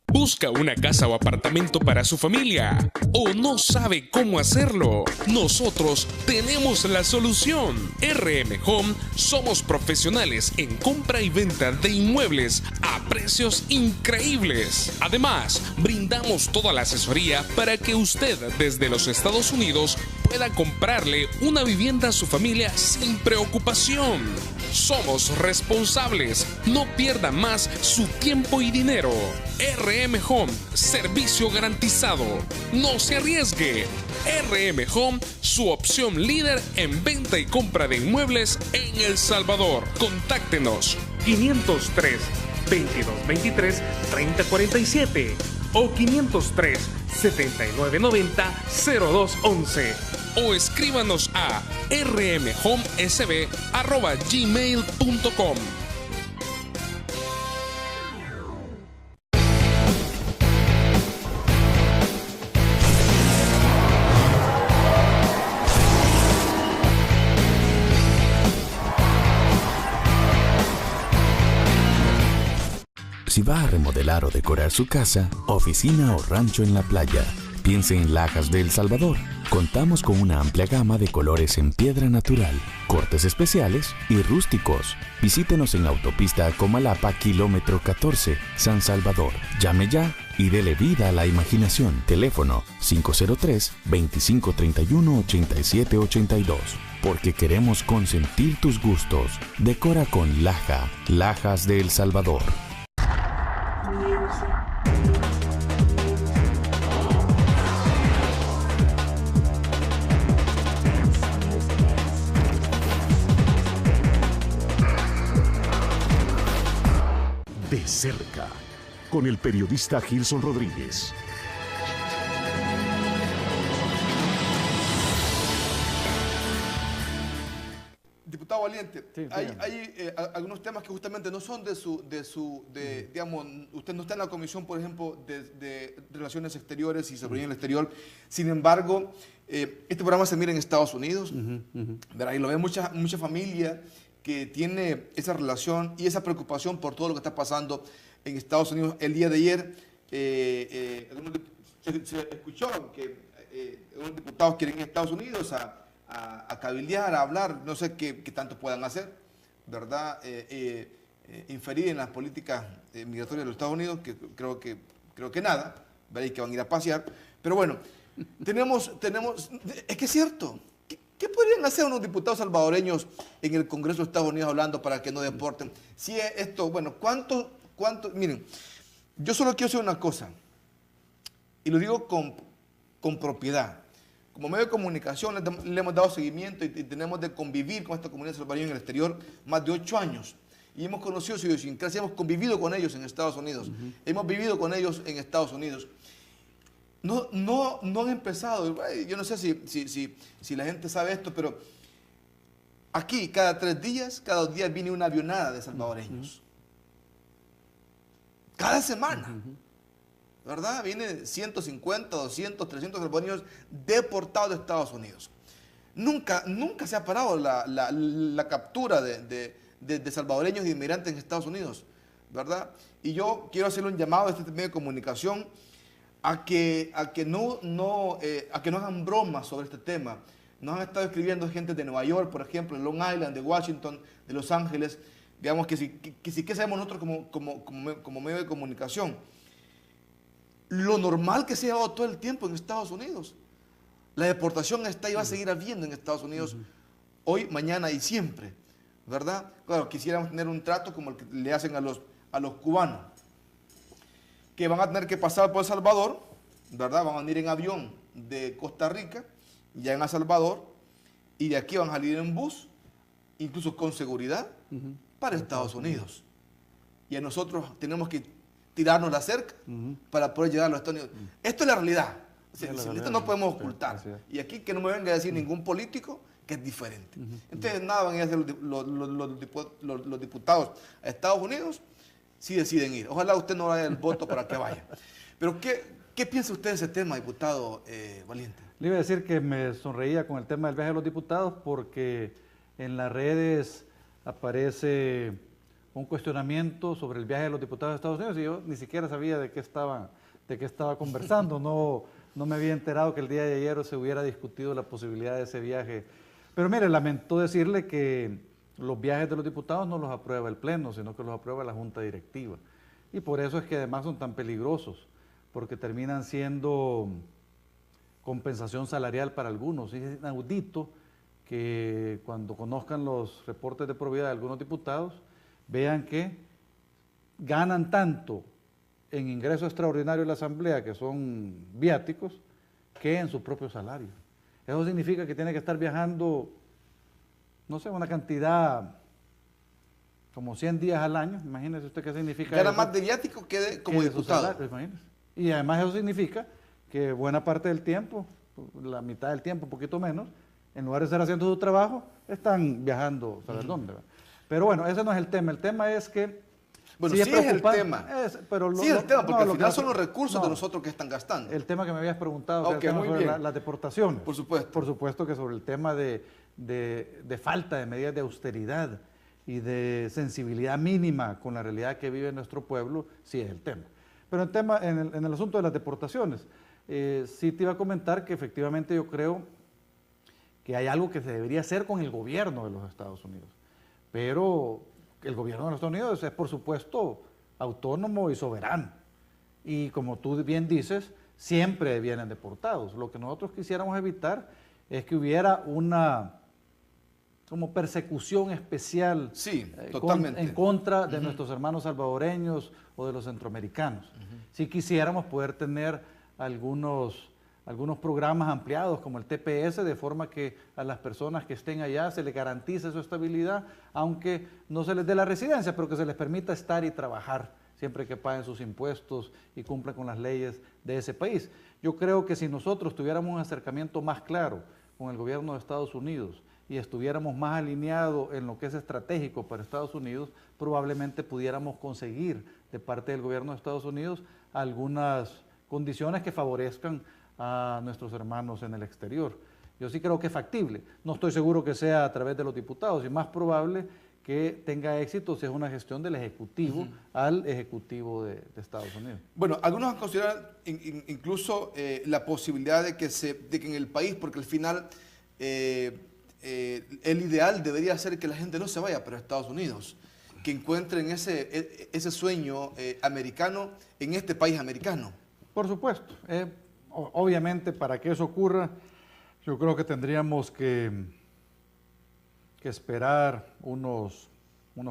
¿Busca una casa o apartamento para su familia? ¿O no sabe cómo hacerlo? Nosotros tenemos la solución. RM Home somos profesionales en compra y venta de inmuebles a precios increíbles. Además, brindamos toda la asesoría para que usted desde los Estados Unidos pueda comprarle una vivienda a su familia sin preocupación. Somos responsables. No pierda más su tiempo y dinero. RM Home, servicio garantizado. No se arriesgue. RM Home, su opción líder en venta y compra de inmuebles en El Salvador. Contáctenos 503 2223 3047 o 503 7990 0211 o escríbanos a rmhomesb@gmail.com. Si va a remodelar o decorar su casa, oficina o rancho en la playa, piense en Lajas de El Salvador. Contamos con una amplia gama de colores en piedra natural, cortes especiales y rústicos. Visítenos en Autopista Comalapa, kilómetro 14, San Salvador. Llame ya y dele vida a la imaginación. Teléfono 503-2531-8782. Porque queremos consentir tus gustos. Decora con Laja, Lajas de El Salvador. De cerca, con el periodista Gilson Rodríguez. Diputado Valiente, Sí, hay algunos temas que justamente no son digamos, usted no está en la comisión, por ejemplo, de Relaciones Exteriores y Seguridad en el Exterior. Sin embargo, este programa se mira en Estados Unidos, ¿verdad? Y lo ve mucha familia que tiene esa relación y esa preocupación por todo lo que está pasando en Estados Unidos. El día de ayer se escuchó que unos diputados quieren ir a Estados Unidos a cabildear, a hablar, no sé qué tanto puedan hacer, ¿verdad? Inferir en las políticas migratorias de los Estados Unidos, que creo que nada, veréis que van a ir a pasear. Pero bueno, es que es cierto. ¿Qué podrían hacer unos diputados salvadoreños en el Congreso de Estados Unidos hablando para que no deporten? Si esto, bueno, ¿cuánto? Miren, yo solo quiero decir una cosa, y lo digo con propiedad. Como medio de comunicación le hemos dado seguimiento y tenemos de convivir con esta comunidad salvadoreña en el exterior más de 8 años. Y hemos conocido su idiosincrasia, hemos convivido con ellos en Estados Unidos. Hemos vivido con ellos en Estados Unidos. No han empezado, yo no sé si la gente sabe esto, pero aquí cada 3 días, cada 2 días viene una avionada de salvadoreños. Cada semana, ¿verdad? Viene 150, 200, 300 salvadoreños deportados de Estados Unidos. Nunca se ha parado la captura de salvadoreños y inmigrantes en Estados Unidos, ¿verdad? Y yo quiero hacerle un llamado a este medio de comunicación a que no hagan bromas sobre este tema. Nos han estado escribiendo gente de Nueva York, por ejemplo, de Long Island, de Washington, de Los Ángeles. Digamos que ¿qué sabemos nosotros como medio de comunicación? Lo normal que se ha dado todo el tiempo en Estados Unidos. La deportación está y va a seguir habiendo en Estados Unidos hoy, mañana y siempre, ¿verdad? Claro, quisiéramos tener un trato como el que le hacen a los cubanos. que van a tener que pasar por El Salvador, ¿verdad? Van a venir en avión de Costa Rica, ya en El Salvador, y de aquí van a salir en bus, incluso con seguridad, para Estados Unidos. Y a nosotros tenemos que tirarnos la cerca para poder llegar a los Estados Unidos. Esto es la realidad. Esto no podemos ocultar. Y aquí que no me venga a decir ningún político que es diferente. Entonces nada van a hacer los diputados a Estados Unidos si deciden ir. Ojalá usted no vaya el voto para que vaya. Pero ¿qué piensa usted de ese tema, diputado Valiente? Le iba a decir que me sonreía con el tema del viaje de los diputados porque en las redes aparece un cuestionamiento sobre el viaje de los diputados de Estados Unidos y yo ni siquiera sabía de qué estaba conversando. No me había enterado que el día de ayer se hubiera discutido la posibilidad de ese viaje. Pero mire, lamento decirle que los viajes de los diputados no los aprueba el Pleno, sino que los aprueba la Junta Directiva. Y por eso es que además son tan peligrosos, porque terminan siendo compensación salarial para algunos. Y es inaudito que cuando conozcan los reportes de probidad de algunos diputados, vean que ganan tanto en ingreso extraordinario de la Asamblea, que son viáticos, que en su propio salario. Eso significa que tiene que estar viajando, no sé, una cantidad, como 100 días al año. Imagínese usted qué significa Gana eso, más de viático que como diputado. Salario, imagínese. Y además eso significa que buena parte del tiempo, la mitad del tiempo, un poquito menos, en lugar de estar haciendo su trabajo, están viajando, ¿sabes dónde? Pero bueno, ese no es el tema. El tema es que... Bueno, sí es el tema. Pero sí es el tema, porque al final que son los recursos de nosotros que están gastando. El tema que me habías preguntado, Okay, que el tema muy sobre bien. las deportaciones. Por supuesto. Por supuesto que sobre el tema de falta de medidas de austeridad y de sensibilidad mínima con la realidad que vive nuestro pueblo, sí es el tema. Pero en el asunto de las deportaciones, sí te iba a comentar que efectivamente yo creo que hay algo que se debería hacer con el gobierno de los Estados Unidos. Pero el gobierno de los Estados Unidos es, por supuesto, autónomo y soberano. Y como tú bien dices, siempre vienen deportados. Lo que nosotros quisiéramos evitar es que hubiera una como persecución especial en contra de nuestros hermanos salvadoreños o de los centroamericanos. Si quisiéramos poder tener algunos programas ampliados como el TPS, de forma que a las personas que estén allá se les garantice su estabilidad, aunque no se les dé la residencia, pero que se les permita estar y trabajar, siempre que paguen sus impuestos y cumplan con las leyes de ese país. Yo creo que si nosotros tuviéramos un acercamiento más claro con el gobierno de Estados Unidos y estuviéramos más alineados en lo que es estratégico para Estados Unidos, probablemente pudiéramos conseguir de parte del gobierno de Estados Unidos algunas condiciones que favorezcan a nuestros hermanos en el exterior. Yo sí creo que es factible. No estoy seguro que sea a través de los diputados, y más probable que tenga éxito si es una gestión del Ejecutivo al Ejecutivo de Estados Unidos. Bueno, algunos han considerado incluso la posibilidad de que en el país, porque al final el ideal debería ser que la gente no se vaya para Estados Unidos, que encuentren ese sueño americano en este país americano. Por supuesto. Obviamente, para que eso ocurra, yo creo que tendríamos que esperar unos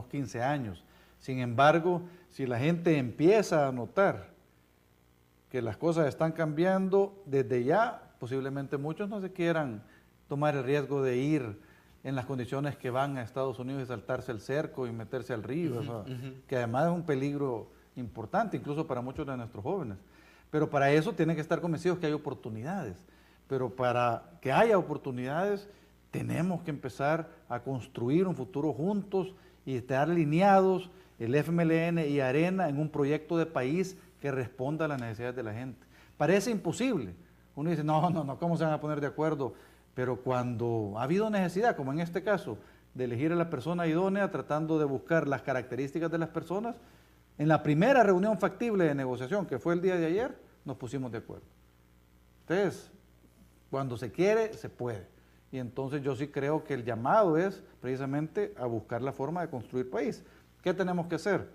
15 años. Sin embargo, si la gente empieza a notar que las cosas están cambiando, desde ya posiblemente muchos no se quieran tomar el riesgo de ir en las condiciones que van a Estados Unidos y saltarse el cerco y meterse al río, que además es un peligro importante, incluso para muchos de nuestros jóvenes. Pero para eso tienen que estar convencidos que hay oportunidades. Pero para que haya oportunidades, tenemos que empezar a construir un futuro juntos y estar alineados, el FMLN y Arena, en un proyecto de país que responda a las necesidades de la gente. Parece imposible. Uno dice, no, ¿cómo se van a poner de acuerdo? Pero cuando ha habido necesidad, como en este caso, de elegir a la persona idónea, tratando de buscar las características de las personas, en la primera reunión factible de negociación, que fue el día de ayer, nos pusimos de acuerdo. Entonces, cuando se quiere, se puede. Y entonces yo sí creo que el llamado es precisamente a buscar la forma de construir país. ¿Qué tenemos que hacer?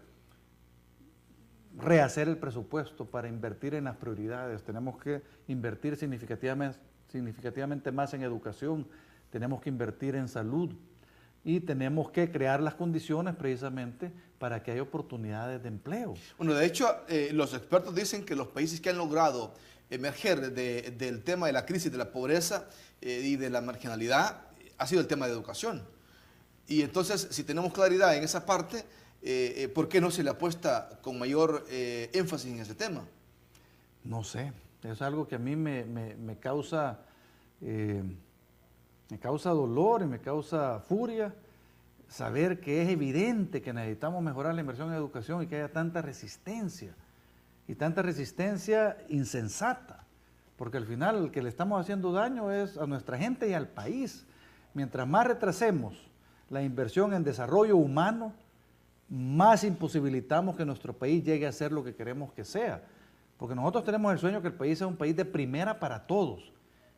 Rehacer el presupuesto para invertir en las prioridades. Tenemos que invertir significativamente más en educación. Tenemos que invertir en salud. y tenemos que crear las condiciones precisamente para que haya oportunidades de empleo. Bueno, de hecho, los expertos dicen que los países que han logrado emerger del tema de la crisis, de la pobreza y de la marginalidad, ha sido el tema de educación. Y entonces, si tenemos claridad en esa parte, ¿por qué no se le apuesta con mayor énfasis en ese tema? No sé, es algo que a mí me causa dolor y me causa furia saber que es evidente que necesitamos mejorar la inversión en educación y que haya tanta resistencia insensata, porque al final el que le estamos haciendo daño es a nuestra gente y al país. Mientras más retrasemos la inversión en desarrollo humano, más imposibilitamos que nuestro país llegue a ser lo que queremos que sea, porque nosotros tenemos el sueño que el país sea un país de primera para todos.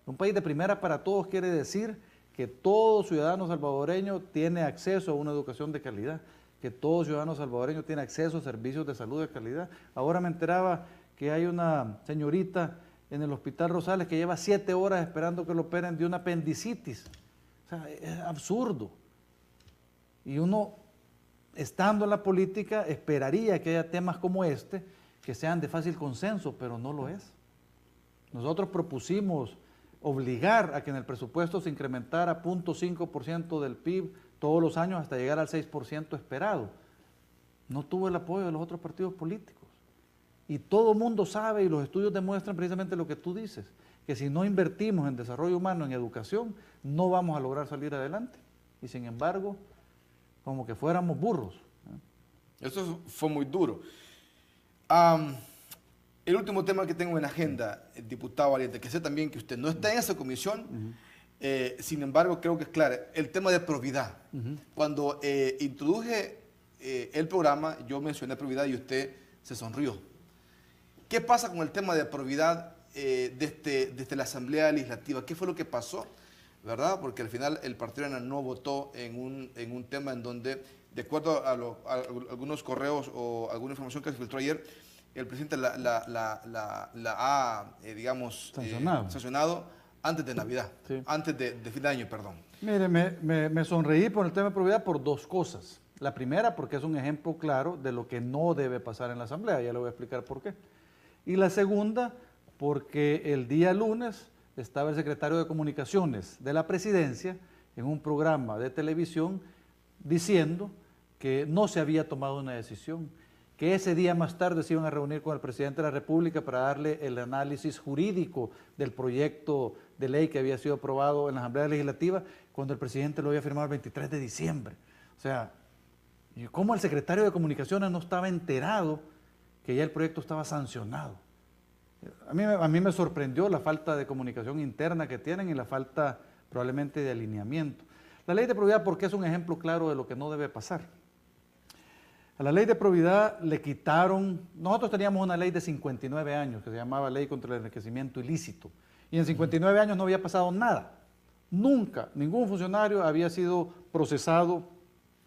Un país de primera para todos quiere decir que todo ciudadano salvadoreño tiene acceso a una educación de calidad, que todo ciudadano salvadoreño tiene acceso a servicios de salud de calidad. Ahora me enteraba que hay una señorita en el Hospital Rosales que lleva 7 horas esperando que lo operen de una apendicitis. O sea, es absurdo. Y uno, estando en la política, esperaría que haya temas como este que sean de fácil consenso, pero no lo es. Nosotros propusimos obligar a que en el presupuesto se incrementara 0.5% del PIB todos los años hasta llegar al 6% esperado. No tuvo el apoyo de los otros partidos políticos. Y todo el mundo sabe, y los estudios demuestran precisamente lo que tú dices, que si no invertimos en desarrollo humano, en educación, no vamos a lograr salir adelante. Y sin embargo, como que fuéramos burros. Eso fue muy duro. El último tema que tengo en la agenda, diputado Valiente, que sé también que usted no está en esa comisión, sin embargo creo que es claro, el tema de probidad. Cuando introduje el programa, yo mencioné probidad y usted se sonrió. ¿Qué pasa con el tema de probidad desde la Asamblea Legislativa? ¿Qué fue lo que pasó? ¿Verdad? Porque al final el Partido ANA no votó en un tema en donde, de acuerdo a algunos correos o alguna información que se filtró ayer, el presidente la ha, digamos, sancionado antes de Navidad, sí. Antes de fin de año, perdón. Mire, me sonreí por el tema de probidad por dos cosas. La primera, porque es un ejemplo claro de lo que no debe pasar en la Asamblea, ya le voy a explicar por qué. Y la segunda, porque el día lunes estaba el secretario de Comunicaciones de la Presidencia en un programa de televisión diciendo que no se había tomado una decisión, que ese día más tarde se iban a reunir con el presidente de la República para darle el análisis jurídico del proyecto de ley que había sido aprobado en la Asamblea Legislativa, cuando el presidente lo había firmado el 23 de diciembre. O sea, ¿cómo el secretario de Comunicaciones no estaba enterado que ya el proyecto estaba sancionado? A mí me sorprendió la falta de comunicación interna que tienen y la falta probablemente de alineamiento. La ley de probidad, porque es un ejemplo claro de lo que no debe pasar. A la ley de probidad le quitaron, nosotros teníamos una ley de 59 años que se llamaba Ley contra el Enriquecimiento Ilícito, y en 59 años no había pasado nada. Nunca, ningún funcionario había sido procesado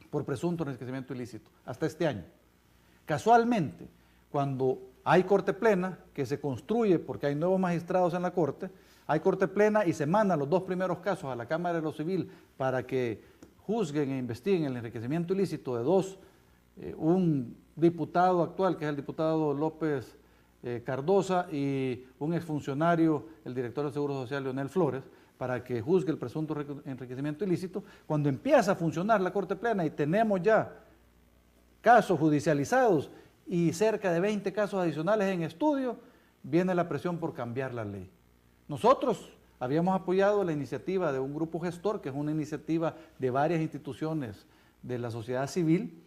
por presunto enriquecimiento ilícito, hasta este año. Casualmente, cuando hay corte plena, que se construye porque hay nuevos magistrados en la corte, hay corte plena y se mandan los 2 primeros casos a la Cámara de lo Civil para que juzguen e investiguen el enriquecimiento ilícito de un diputado actual, que es el diputado López Cardosa, y un exfuncionario, el director del Seguro Social, Leonel Flores, para que juzgue el presunto enriquecimiento ilícito. Cuando empieza a funcionar la Corte Plena y tenemos ya casos judicializados y cerca de 20 casos adicionales en estudio, viene la presión por cambiar la ley. Nosotros habíamos apoyado la iniciativa de un grupo gestor, que es una iniciativa de varias instituciones de la sociedad civil,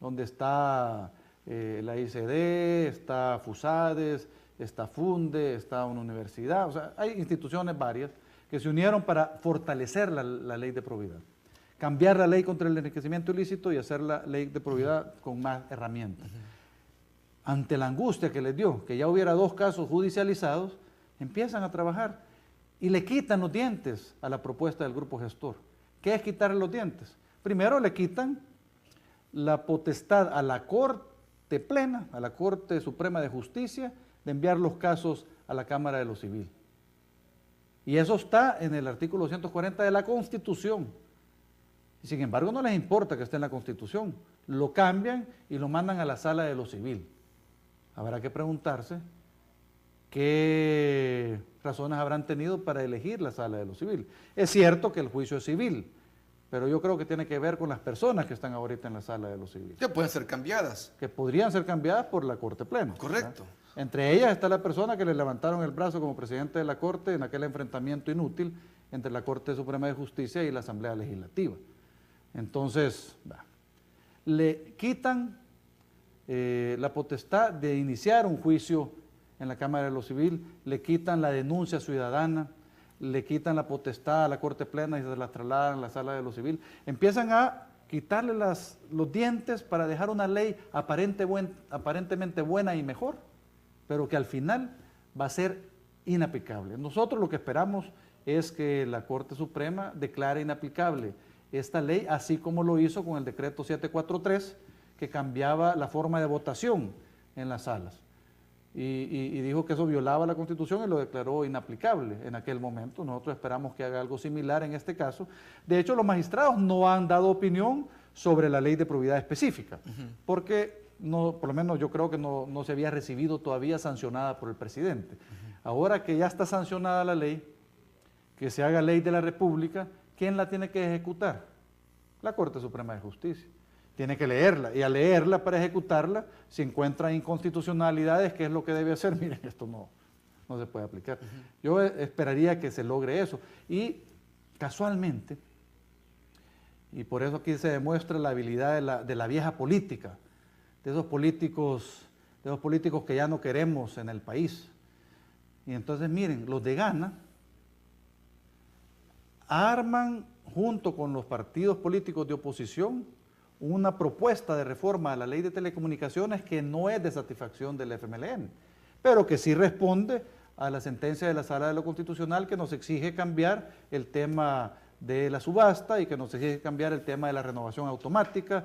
donde está la ICD, está FUSADES, está FUNDE, está una universidad, o sea, hay instituciones varias que se unieron para fortalecer la ley de probidad, cambiar la ley contra el enriquecimiento ilícito y hacer la ley de probidad con más herramientas. Ante la angustia que les dio, que ya hubiera 2 casos judicializados, empiezan a trabajar y le quitan los dientes a la propuesta del grupo gestor. ¿Qué es quitarle los dientes? Primero le quitan la potestad a la Corte Plena, a la Corte Suprema de Justicia, de enviar los casos a la Cámara de lo Civil. Y eso está en el artículo 240 de la Constitución. Y sin embargo no les importa que esté en la Constitución, lo cambian y lo mandan a la sala de lo civil. Habrá que preguntarse qué razones habrán tenido para elegir la sala de lo civil. Es cierto que el juicio es civil, pero yo creo que tiene que ver con las personas que están ahorita en la sala de lo civil. Que pueden ser cambiadas. Que podrían ser cambiadas por la Corte Plena. Correcto. ¿verdad? Entre ellas está la persona que le levantaron el brazo como presidente de la Corte en aquel enfrentamiento inútil entre la Corte Suprema de Justicia y la Asamblea Legislativa. Entonces, le quitan la potestad de iniciar un juicio en la Cámara de lo Civil, le quitan la denuncia ciudadana, le quitan la potestad a la Corte Plena y se la trasladan a la Sala de lo Civil. Empiezan a quitarle los dientes para dejar una ley aparentemente buena y mejor, pero que al final va a ser inaplicable. Nosotros lo que esperamos es que la Corte Suprema declare inaplicable esta ley, así como lo hizo con el decreto 743, que cambiaba la forma de votación en las salas. Y dijo que eso violaba la Constitución y lo declaró inaplicable en aquel momento. Nosotros esperamos que haga algo similar en este caso. De hecho, los magistrados no han dado opinión sobre la ley de probidad específica, porque no, por lo menos yo creo que no se había recibido todavía sancionada por el presidente. Ahora que ya está sancionada la ley, que se haga ley de la República, ¿quién la tiene que ejecutar? La Corte Suprema de Justicia. Tiene que leerla, y al leerla para ejecutarla, si encuentra inconstitucionalidades, ¿qué es lo que debe hacer? Miren, esto no se puede aplicar. Yo esperaría que se logre eso. Y casualmente, y por eso aquí se demuestra la habilidad de la vieja política, de esos políticos que ya no queremos en el país. Y entonces miren, los de Ghana arman junto con los partidos políticos de oposición una propuesta de reforma a la ley de telecomunicaciones que no es de satisfacción del FMLN, pero que sí responde a la sentencia de la Sala de lo Constitucional que nos exige cambiar el tema de la subasta y que nos exige cambiar el tema de la renovación automática.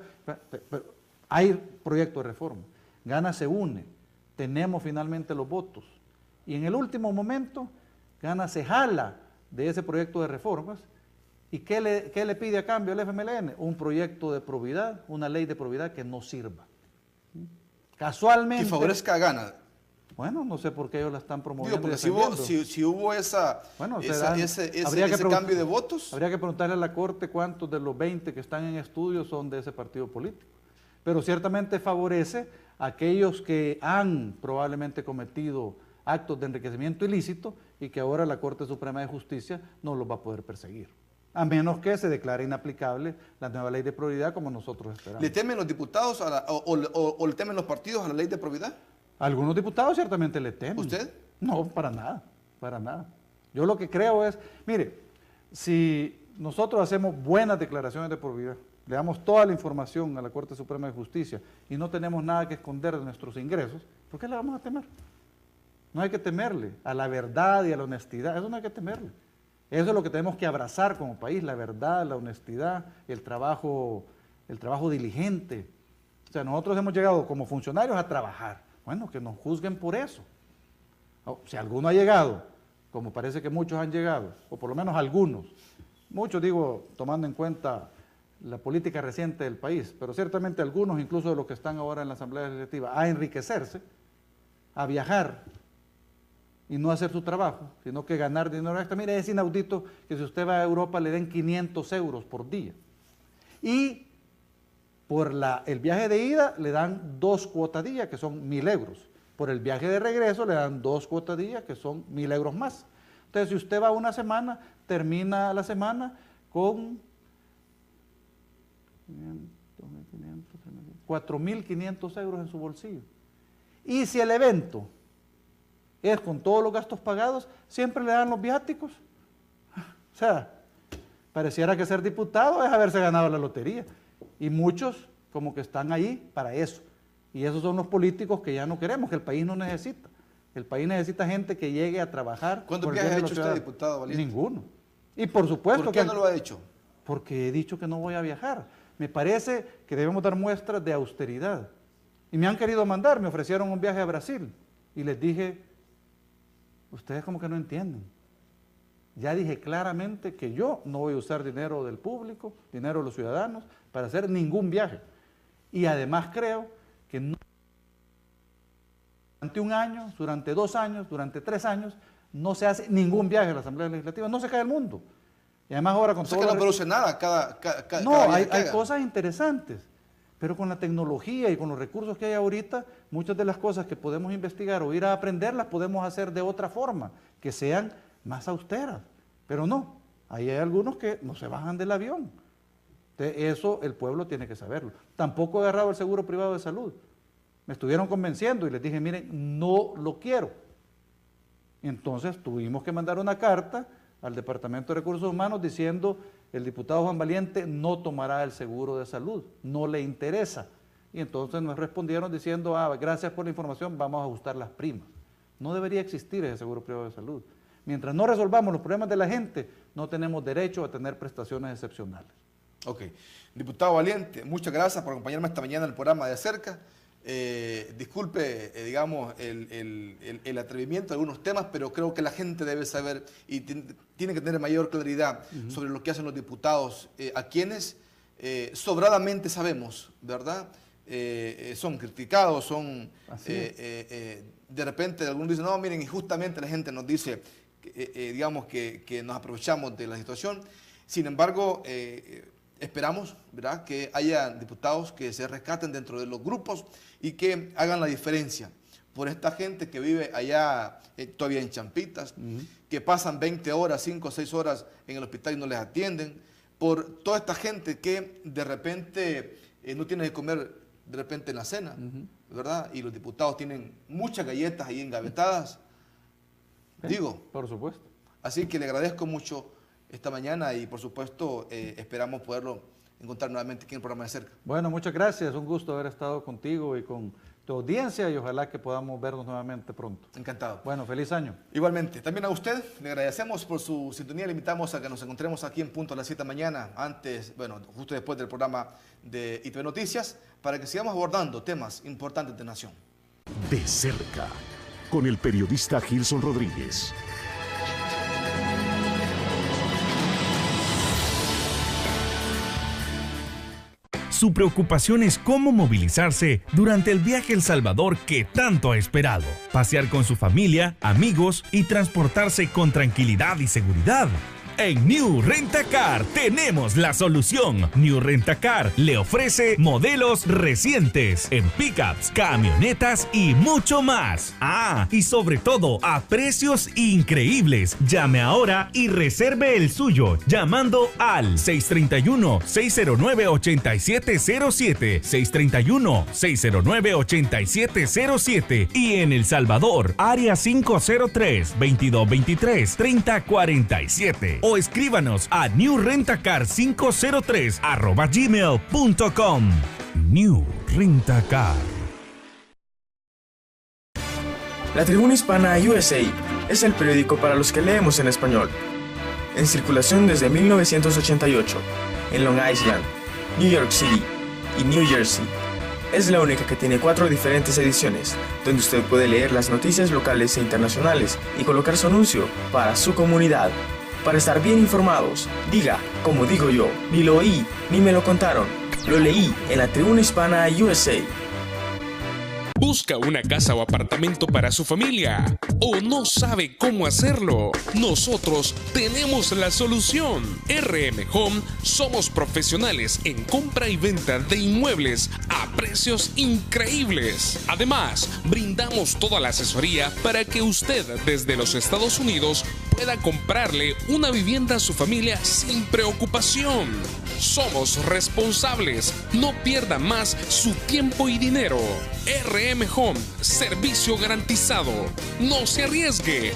Pero hay proyecto de reforma. Ghana se une, tenemos finalmente los votos y en el último momento Ghana se jala de ese proyecto de reformas. ¿Y qué le pide a cambio al FMLN? Un proyecto de probidad, una ley de probidad que no sirva. Casualmente... Que favorezca a Ghana. Bueno, no sé por qué ellos la están promoviendo. Digo, porque si hubo ese cambio de votos... Habría que preguntarle a la Corte cuántos de los 20 que están en estudio son de ese partido político. Pero ciertamente favorece a aquellos que han probablemente cometido actos de enriquecimiento ilícito y que ahora la Corte Suprema de Justicia no los va a poder perseguir, a menos que se declare inaplicable la nueva ley de probidad como nosotros esperamos. ¿Le temen los diputados o le temen los partidos a la ley de probidad? Algunos diputados ciertamente le temen. ¿Usted? No, para nada, para nada. Yo lo que creo es, mire, si nosotros hacemos buenas declaraciones de probidad, le damos toda la información a la Corte Suprema de Justicia y no tenemos nada que esconder de nuestros ingresos, ¿por qué le vamos a temer? No hay que temerle a la verdad y a la honestidad, eso no hay que temerle. Eso es lo que tenemos que abrazar como país, la verdad, la honestidad, el trabajo diligente. O sea, nosotros hemos llegado como funcionarios a trabajar. Bueno, que nos juzguen por eso. Si alguno ha llegado, como parece que muchos han llegado, o por lo menos algunos, muchos digo, tomando en cuenta la política reciente del país, pero ciertamente algunos, incluso de los que están ahora en la Asamblea Legislativa, a enriquecerse, a viajar, y no hacer su trabajo, sino que ganar dinero extra. Mire, es inaudito que si usted va a Europa le den 500 euros por día. Y por el viaje de ida le dan 2 cuotadillas, que son 1.000 euros. Por el viaje de regreso le dan 2 cuotadillas, que son 1.000 euros más. Entonces, si usted va una semana, termina la semana con 4.500 euros en su bolsillo. Y si el evento es con todos los gastos pagados, siempre le dan los viáticos. O sea, pareciera que ser diputado es haberse ganado la lotería. Y muchos como que están ahí para eso. Y esos son los políticos que ya no queremos, que el país no necesita. El país necesita gente que llegue a trabajar. ¿Cuántos viajes ha hecho usted, diputado Valiente? Ninguno. Y por supuesto ¿Por qué no lo ha hecho? Porque he dicho que no voy a viajar. Me parece que debemos dar muestras de austeridad. Y me han querido mandar, me ofrecieron un viaje a Brasil. Y les dije, ustedes como que no entienden. Ya dije claramente que yo no voy a usar dinero del público, dinero de los ciudadanos, para hacer ningún viaje. Y además creo que no, durante un año, durante 2 años, durante 3 años, no se hace ningún viaje a la Asamblea Legislativa, no se cae el mundo. Y además ahora con todo... que no produce nada No, hay cosas interesantes, pero con la tecnología y con los recursos que hay ahorita, muchas de las cosas que podemos investigar o ir a aprender las podemos hacer de otra forma, que sean más austeras. Pero no, ahí hay algunos que no se bajan del avión. Eso el pueblo tiene que saberlo. Tampoco he agarrado el seguro privado de salud. Me estuvieron convenciendo y les dije, miren, no lo quiero. Y entonces tuvimos que mandar una carta al Departamento de Recursos Humanos diciendo, el diputado Juan Valiente no tomará el seguro de salud, no le interesa. Y entonces nos respondieron diciendo, gracias por la información, vamos a ajustar las primas. No debería existir ese seguro privado de salud. Mientras no resolvamos los problemas de la gente, no tenemos derecho a tener prestaciones excepcionales. Ok. Diputado Valiente, muchas gracias por acompañarme esta mañana en el programa De Cerca. Disculpe, digamos, el atrevimiento de algunos temas, pero creo que la gente debe saber y tiene que tener mayor claridad sobre lo que hacen los diputados, a quienes sobradamente sabemos, ¿verdad? Son criticados, son de repente algunos dicen, no, miren, injustamente la gente nos dice, digamos, que nos aprovechamos de la situación. Sin embargo, esperamos, ¿verdad?, que haya diputados que se rescaten dentro de los grupos y que hagan la diferencia por esta gente que vive allá todavía en Champitas, que pasan 20 horas, 5 o 6 horas en el hospital y no les atienden, por toda esta gente que de repente no tiene que comer de repente en la cena, ¿verdad? Y los diputados tienen muchas galletas ahí engavetadas, digo. Por supuesto. Así que le agradezco mucho esta mañana y por supuesto esperamos poderlo encontrar nuevamente aquí en el programa De Cerca. Bueno, muchas gracias, un gusto haber estado contigo y con tu audiencia y ojalá que podamos vernos nuevamente pronto. Encantado. Bueno, feliz año. Igualmente, también a usted le agradecemos por su sintonía, le invitamos a que nos encontremos aquí en punto a las 7 de la mañana, antes, bueno, justo después del programa de ITV Noticias, para que sigamos abordando temas importantes de nación. De Cerca, con el periodista Gilson Rodríguez. Su preocupación es cómo movilizarse durante el viaje a El Salvador que tanto ha esperado. Pasear con su familia, amigos y transportarse con tranquilidad y seguridad. En New Rent-A-Car tenemos la solución. New Rent-A-Car le ofrece modelos recientes en pickups, camionetas y mucho más. Y sobre todo a precios increíbles. Llame ahora y reserve el suyo llamando al 631-609-8707, 631-609-8707 y en El Salvador, área 503-2223-3047. O escríbanos a newrentacar503@gmail.com. New Rent-A-Car. La Tribuna Hispana USA es el periódico para los que leemos en español. En circulación desde 1988, en Long Island, New York City y New Jersey. Es la única que tiene 4 diferentes ediciones, donde usted puede leer las noticias locales e internacionales y colocar su anuncio para su comunidad. Para estar bien informados, diga, como digo yo, ni lo oí, ni me lo contaron. Lo leí en la Tribuna Hispana USA. ¿Busca una casa o apartamento para su familia? ¿O no sabe cómo hacerlo? Nosotros tenemos la solución. RM Home somos profesionales en compra y venta de inmuebles a precios increíbles. Además, brindamos toda la asesoría para que usted desde los Estados Unidos pueda comprarle una vivienda a su familia sin preocupación. Somos responsables. No pierda más su tiempo y dinero. RM Home, servicio garantizado. No se arriesgue.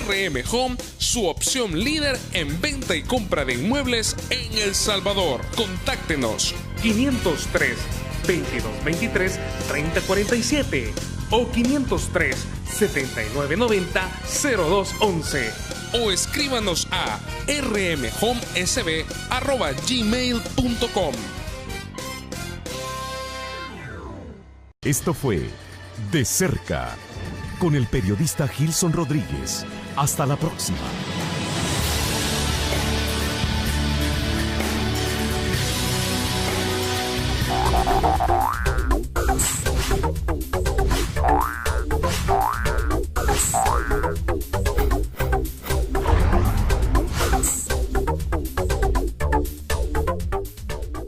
RM Home, su opción líder en venta y compra de inmuebles en El Salvador. Contáctenos 503-2223-3047 o 503-7990-0211. O escríbanos a rmhomesb@gmail.com. Esto fue De Cerca, con el periodista Gilson Rodríguez. Hasta la próxima.